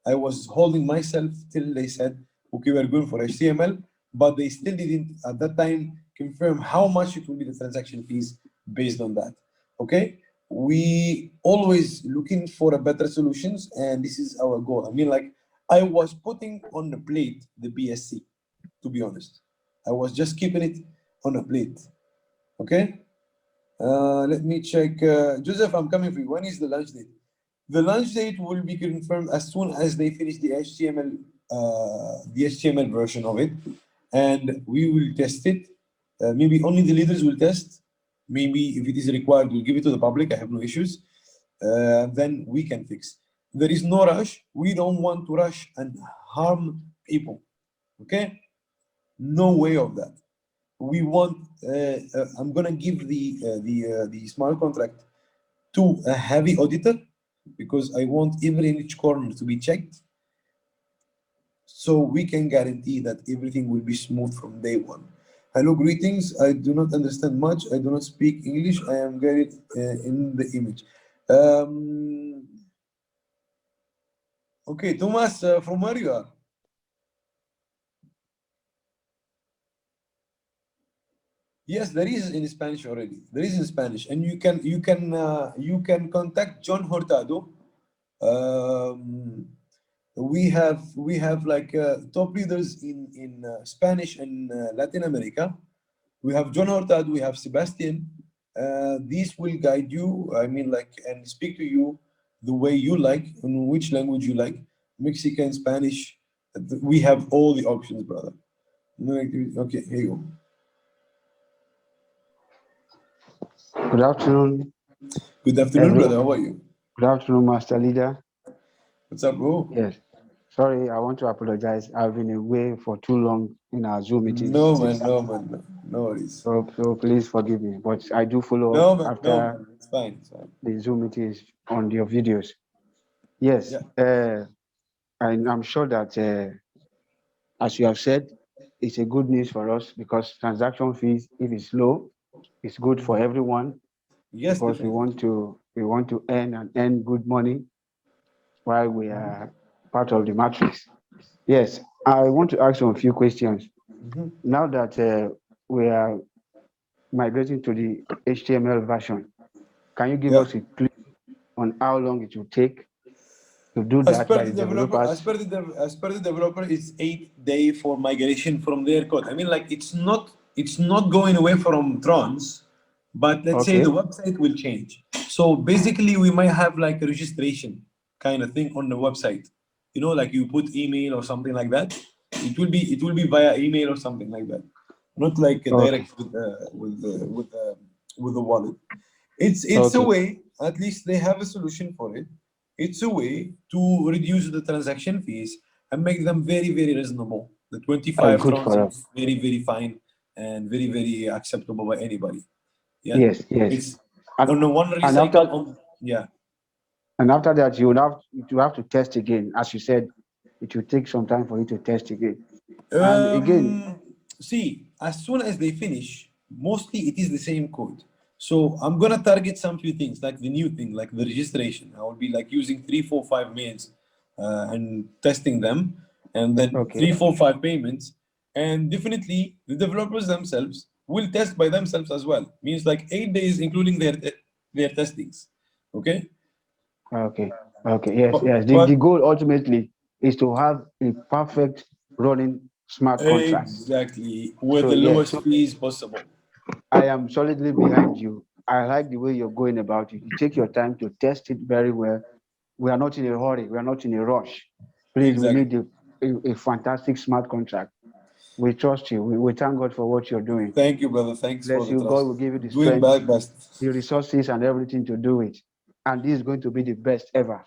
I was holding myself till they said, okay, we're going for HTML, but they still didn't at that time confirm how much it will be the transaction fees based on that. Okay, we always looking for a better solutions, and this is our goal. I mean, like, I was putting on the plate the BSC, to be honest. I was just keeping it on a plate. Okay, let me check. Joseph, I'm coming for you. When is the launch date? The launch date will be confirmed as soon as they finish the HTML version of it, and we will test it. Maybe only the leaders will test. Maybe if it is required, we'll give it to the public. I have no issues. Then we can fix. There is no rush. We don't want to rush and harm people. Okay? No way of that. We want. I'm gonna give the smart contract to a heavy auditor, because I want every in each corner to be checked, so we can guarantee that everything will be smooth from day one. Hello, greetings. I do not understand much. I do not speak English. I am getting in the image. Okay, Thomas, from where you are? Yes, there is in Spanish already. There is in Spanish, and you can contact John Hurtado. Um, we have like top leaders in Spanish and Latin America. We have John Hurtado. We have Sebastian. These will guide you. I mean, like, and speak to you the way you like, in which language you like, Mexican, Spanish. We have all the options, brother. Okay, here you go. Good afternoon, Good afternoon, every. brother. How are you? Good afternoon, Master Leader. What's up, bro? Yes. Sorry, I want to apologize. I've been away for too long in our Zoom meetings. No, man, no, man, no worries. So please forgive me. But I do follow up No, man, no, after man. It's fine, it's fine. the Zoom meetings on your videos. Yes. Yeah. And I'm sure that, as you have said, it's a good news for us because transaction fees, if it's low, it's good for Mhm. everyone Yes, because we definitely. want to we want to earn good money while we Mhm. are part of the matrix. Yes, I want to ask you a few questions. Mhm. Now that we are migrating to the HTML version, can you give Yeah. us a clue on how long it will take to do As that per by the the developer, as developers? per the developer, it's 8 day for migration from their code. I mean, like, it's not going away from Trons, but let's say the Okay, website will change. So basically, we might have like a registration kind of thing on the website. Like you put email or something like that. It will be via email or something like that, not like a okay, direct with the wallet. It's a okay. way. At least they have a solution for it. It's a way to reduce the transaction fees and make them very, very reasonable. The 25 Good trons for is us. very, very fine and very, very acceptable by anybody. Yeah. Yes, yes. It's And on the one and recycle after on. Yeah. and after that, you have to test again. As you said, it will take some time for you to test again. And again, See, as soon as they finish, mostly it is the same code. So I'm gonna target some few things, like the new thing, like the registration. I will be like using 3, 4, 5 mails and testing them, and then three, okay, four, five payments, and definitely the developers themselves will test by themselves as well. Means like 8 days, including their testings. Okay, okay, okay. Yes, but, yes. The but goal ultimately is to have a perfect running smart contract. exactly with So the yes, lowest so fees possible. I am solidly behind you. I like the way you're going about it. You take your time to test it very well. We are not in a hurry. We are not in a rush. Please, we Exactly. need a fantastic smart contract. We trust you. We thank God for what you're doing. Thank you, brother. Thanks for Bless the you. God trust. will give you the Doing strength, bad best. the resources, and everything to do it. And this is going to be the best ever.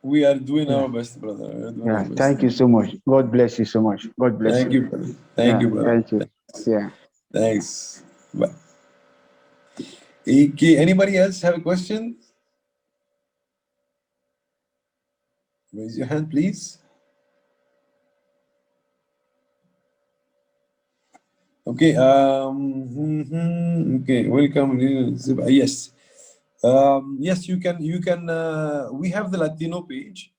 We are doing Yeah. our best, brother. We are doing our Yeah. best. Thank you so much. God bless you so much. God bless Thank you. you, brother. Thank Yeah. you, brother. Thank you. Yeah. Thanks. Bye. Okay, anybody else have a question? Raise your hand, please. Okay. Okay. Welcome. Yes. Yes, you can. You can. We have the Latino page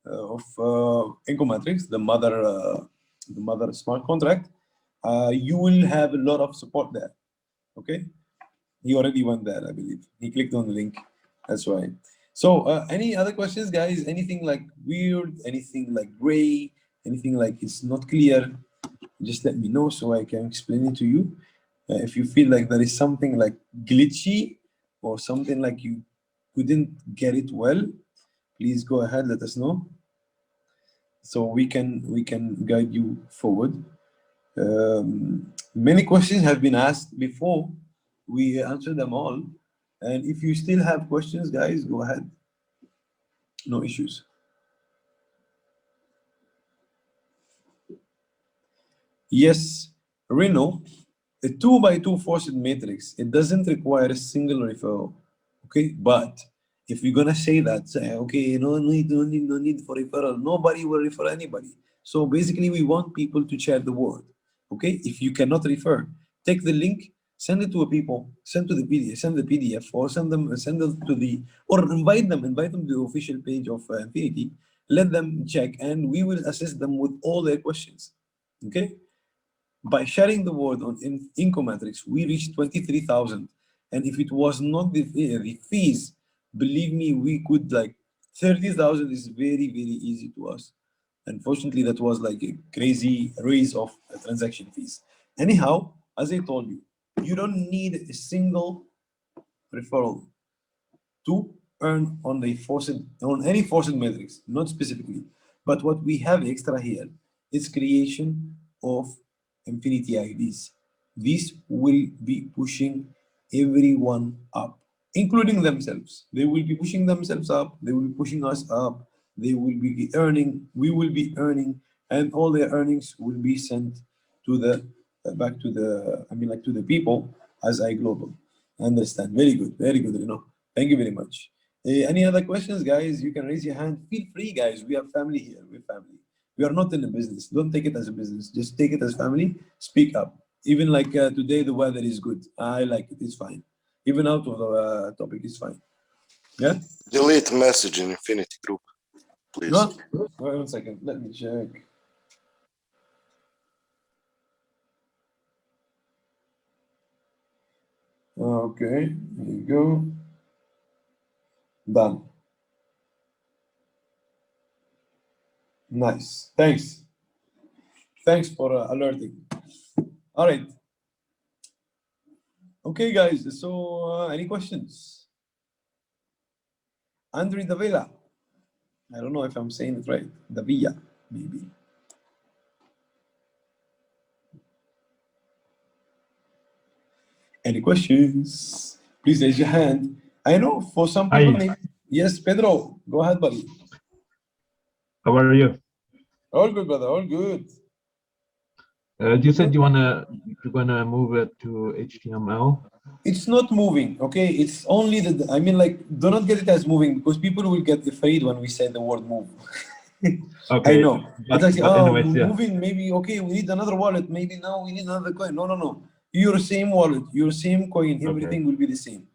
of Incomatrix, the mother smart contract. You will have a lot of support there. Okay. He already went there, I believe. He clicked on the link. That's why. So, any other questions, guys? Anything like weird? Anything like gray? Anything like it's not clear? Just let me know so I can explain it to you. If you feel like there is something like glitchy or something like you couldn't get it well, please go ahead. Let us know so we can guide you forward. Many questions have been asked before. We answered them all. And if you still have questions, guys, go ahead. No issues. Yes, Reno, a 2 by 2 forced matrix, it doesn't require a single referral. Okay, but if you're gonna say that, say, okay, no need for referral, nobody will refer anybody. So basically, we want people to share the word. Okay, if you cannot refer, take the link, send it to a people, send to the PDF, send the PDF, or send them to the, or invite them to the official page of Infinity. Let them check, and we will assist them with all their questions. Okay, By sharing the word on Incometrics, we reached 23,000. And if it was not the fees, believe me, we could like 30,000 is very, very easy to us. Unfortunately, that was like a crazy raise of transaction fees. Anyhow, as I told you, you don't need a single referral to earn on the forced on any forced metrics, not specifically. But what we have extra here is creation of infinity IDs. This will be pushing everyone up, including themselves. They will be pushing themselves up, they will be pushing us up, they will be earning, we will be earning, and all their earnings will be sent to the back to the like to the people as iGlobal. Understand? Very good, very good, Thank you very much. Any other questions, guys? You can raise your hand. Feel free, guys. We have family here. We're family. We are not in a business. Don't take it as a business. Just take it as family. Speak up. Even like today, the weather is good. I like it. It's fine. Even out of the topic is fine. Yeah? Delete message in Infinity Group, please. No? Wait 1 second. Let me check. Okay. There you go. Done. Nice. Thanks. Thanks for alerting. All right. Okay, guys. So, any questions? Andre Davila. I don't know if I'm saying it right. Davila, maybe. Any questions? Please raise your hand. I know for some people, maybe. Yes, Pedro. Go ahead, buddy. How are you? All good, brother. All good. You said you're gonna move it to HTML. It's not moving, okay? It's only the. I mean, like, do not get it as moving because people will get afraid when we say the word move. Okay. I know. But It's like, anyways, yeah. moving. Maybe okay. We need another wallet. Maybe now we need another coin. No, no, no. Your same wallet, your same coin. Everything will be the same.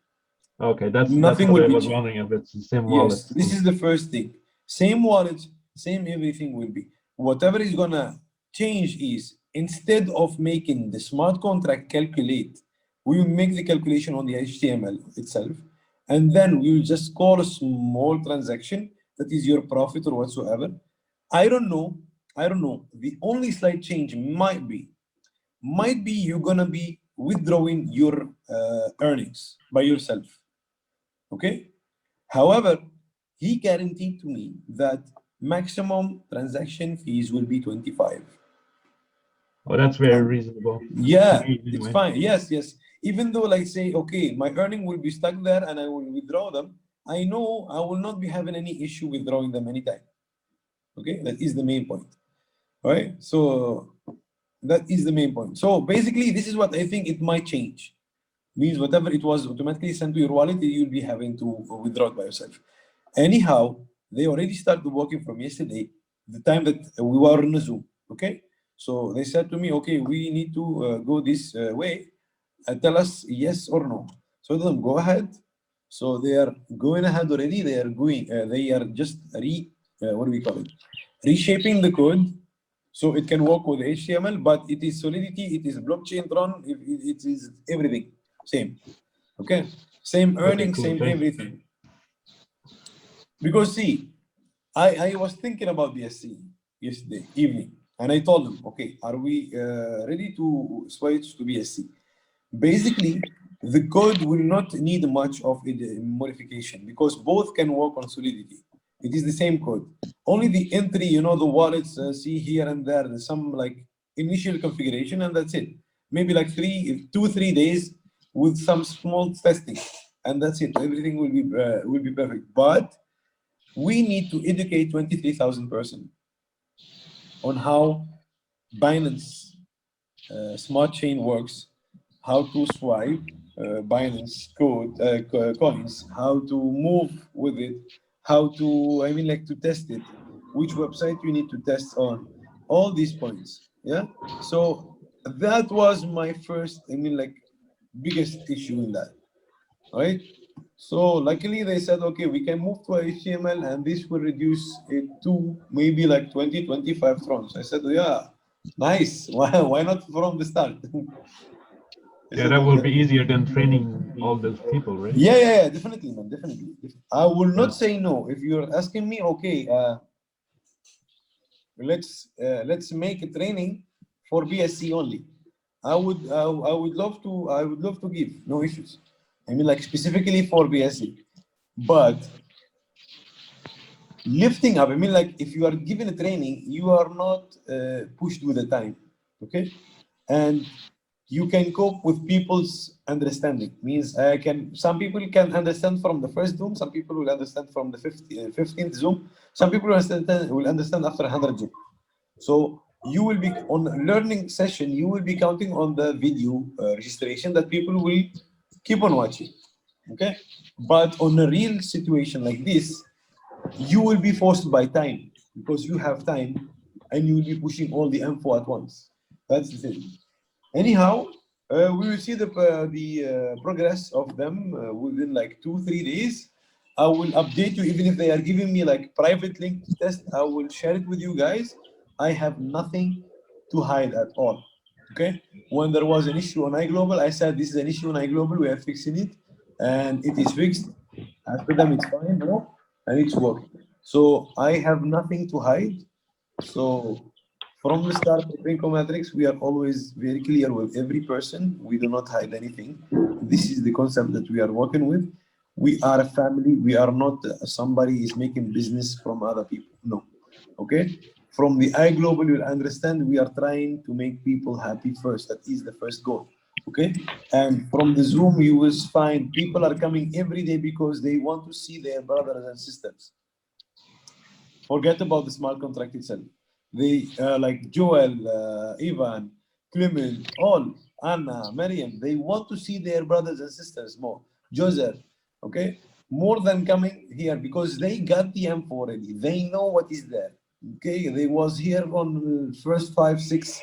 Okay, that's Nothing what will I be was changed. wondering if it's the same wallet. Yes, this is the first thing. Same wallet, same everything will be. Whatever is gonna change is instead of making the smart contract calculate, we will make the calculation on the HTML itself, and then we will just call a small transaction that is your profit or whatsoever. I don't know. I don't know. The only slight change might be you're gonna be withdrawing your earnings by yourself. Okay. However, he guaranteed to me that maximum transaction fees will be 25. Oh, that's very reasonable. Yeah, Anyway. it's fine. Yes, yes. Even though, like, say, okay, my earning will be stuck there and I will withdraw them, I know I will not be having any issue withdrawing them anytime. Okay, that is the main point. All right, so that is the main point. So basically, this is what I think it might change. Means whatever it was automatically sent to your wallet, you'll be having to withdraw it by yourself. Anyhow, they already started working from yesterday, the time that we were on Zoom. Okay, so they said to me, okay, we need to go this way. Tell us yes or no. So I told them, go ahead. So they are going ahead already. They are going. They are just what do we call it? Reshaping the code so it can work with HTML, but it is Solidity, it is blockchain Tron, it is everything same. Okay, same earning, cool, same thanks. everything. Because see, I was thinking about BSC yesterday evening, and I told them, okay, are we ready to switch to BSC? Basically, the code will not need much of a modification because both can work on Solidity. It is the same code. Only the entry, the wallets, see here and there, there's some like initial configuration, and that's it. Maybe like 2-3 days with some small testing, and that's it. Everything will be perfect. But we need to educate 23,000 persons on how Binance smart chain works, how to swipe Binance coins, how to move with it, how to, to test it, which website you need to test on, all these points. Yeah. So that was my first, biggest issue in that. Right. So luckily they said, okay, we can move to HTML and this will reduce it to maybe like 20, 25 trons. I said, yeah, Nice. Why not from the start? Yeah, that will be easier than training all those people, right? Yeah, definitely, man, definitely. I will not Yeah. say no. If you're asking me, okay, let's make a training for BSc only. I would love to give, no issues. I mean, like specifically for BSc, but lifting up, I mean, like if you are given a training, you are not pushed with the time, okay? And you can cope with people's understanding. Means some people can understand from the first Zoom, some people will understand from the 15th Zoom, some people will understand after 100 Zoom. So you will be on a learning session, you will be counting on the video registration that people will keep on watching, okay? But on a real situation like this, you will be forced by time because you have time and you will be pushing all the info at once. That's the thing. Anyhow, we will see the progress of them within like 2-3 days. I will update you even if they are giving me like private link to test. I will share it with you guys. I have nothing to hide at all. Okay. When there was an issue on iGlobal, I said this is an issue on iGlobal. We are fixing it, and it is fixed. As for them, it's fine, no, and it's working. So I have nothing to hide. So from the start of Incomatrix, we are always very clear with every person. We do not hide anything. This is the concept that we are working with. We are a family. We are not somebody is making business from other people. No. Okay? From the iGlobal, you'll understand we are trying to make people happy first. That is the first goal. Okay? And from the Zoom, you will find people are coming every day because they want to see their brothers and sisters. Forget about the smart contract itself. They like Joel, Ivan, Clement, all, Anna, Mariam, they want to see their brothers and sisters more. Joseph, okay? More than coming here because they got the info already. They know what is there. Okay, they was here on the first 5-6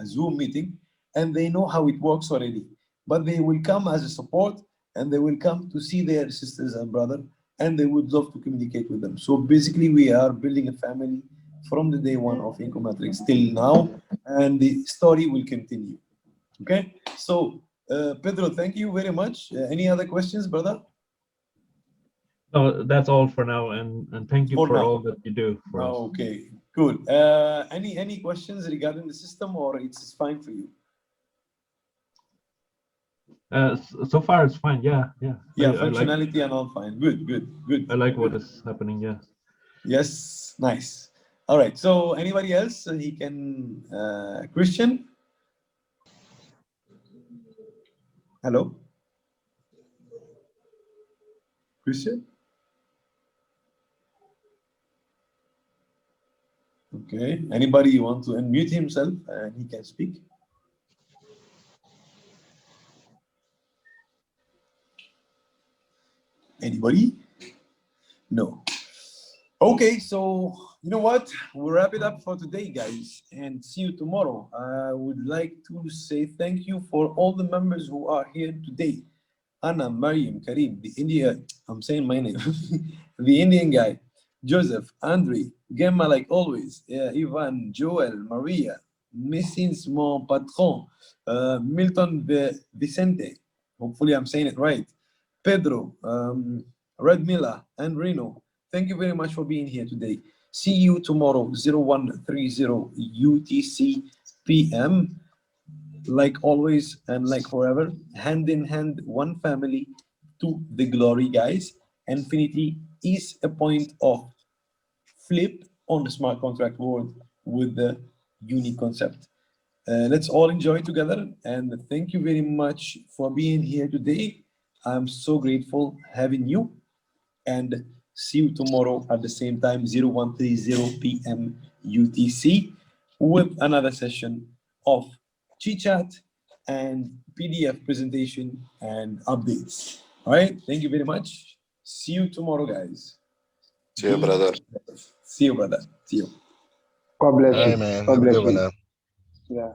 Zoom meeting and they know how it works already. But they will come as a support and they will come to see their sisters and brother and they would love to communicate with them. So basically we are building a family from the day one of Incomatrix till now, and the story will continue. Okay, so Pedro, thank you very much. Any other questions, brother? No, that's all for now, and thank you For for now. all that you do for us. Okay, good. Any questions regarding the system, or it's fine for you? So far it's fine. Yeah. Yeah, I like functionality and all fine. Good. I like what is happening. Yeah. Yes, nice. All right. So anybody else? He can. Christian. Hello. Christian. Okay. Anybody want to unmute himself and he can speak? Anybody? No. Okay, so you know what? We'll wrap it up for today, guys, and see you tomorrow. I would like to say thank you for all the members who are here today. Anna, Mariam, Karim, the Indian, I'm saying my name, the Indian guy, Joseph, Andre, Gemma, like always, Ivan, Joel, Maria, Messins, mon patron, Milton Vicente, hopefully I'm saying it right, Pedro, Red Miller, and Reno. Thank you very much for being here today. See you tomorrow, 0130 UTC PM. Like always and like forever, hand in hand, one family to the glory, guys. Infinity is a point of flip on the smart contract world with the unique concept. Let's all enjoy together, and thank you very much for being here today. I'm so grateful having you, and see you tomorrow at the same time, 0130 p.m. UTC, with another session of chit chat and PDF presentation and updates. All right, thank you very much. See you tomorrow, guys. See you, brother. See you, brother. See you. God bless All right, you. man. God Have a bless good one you. now. Yeah.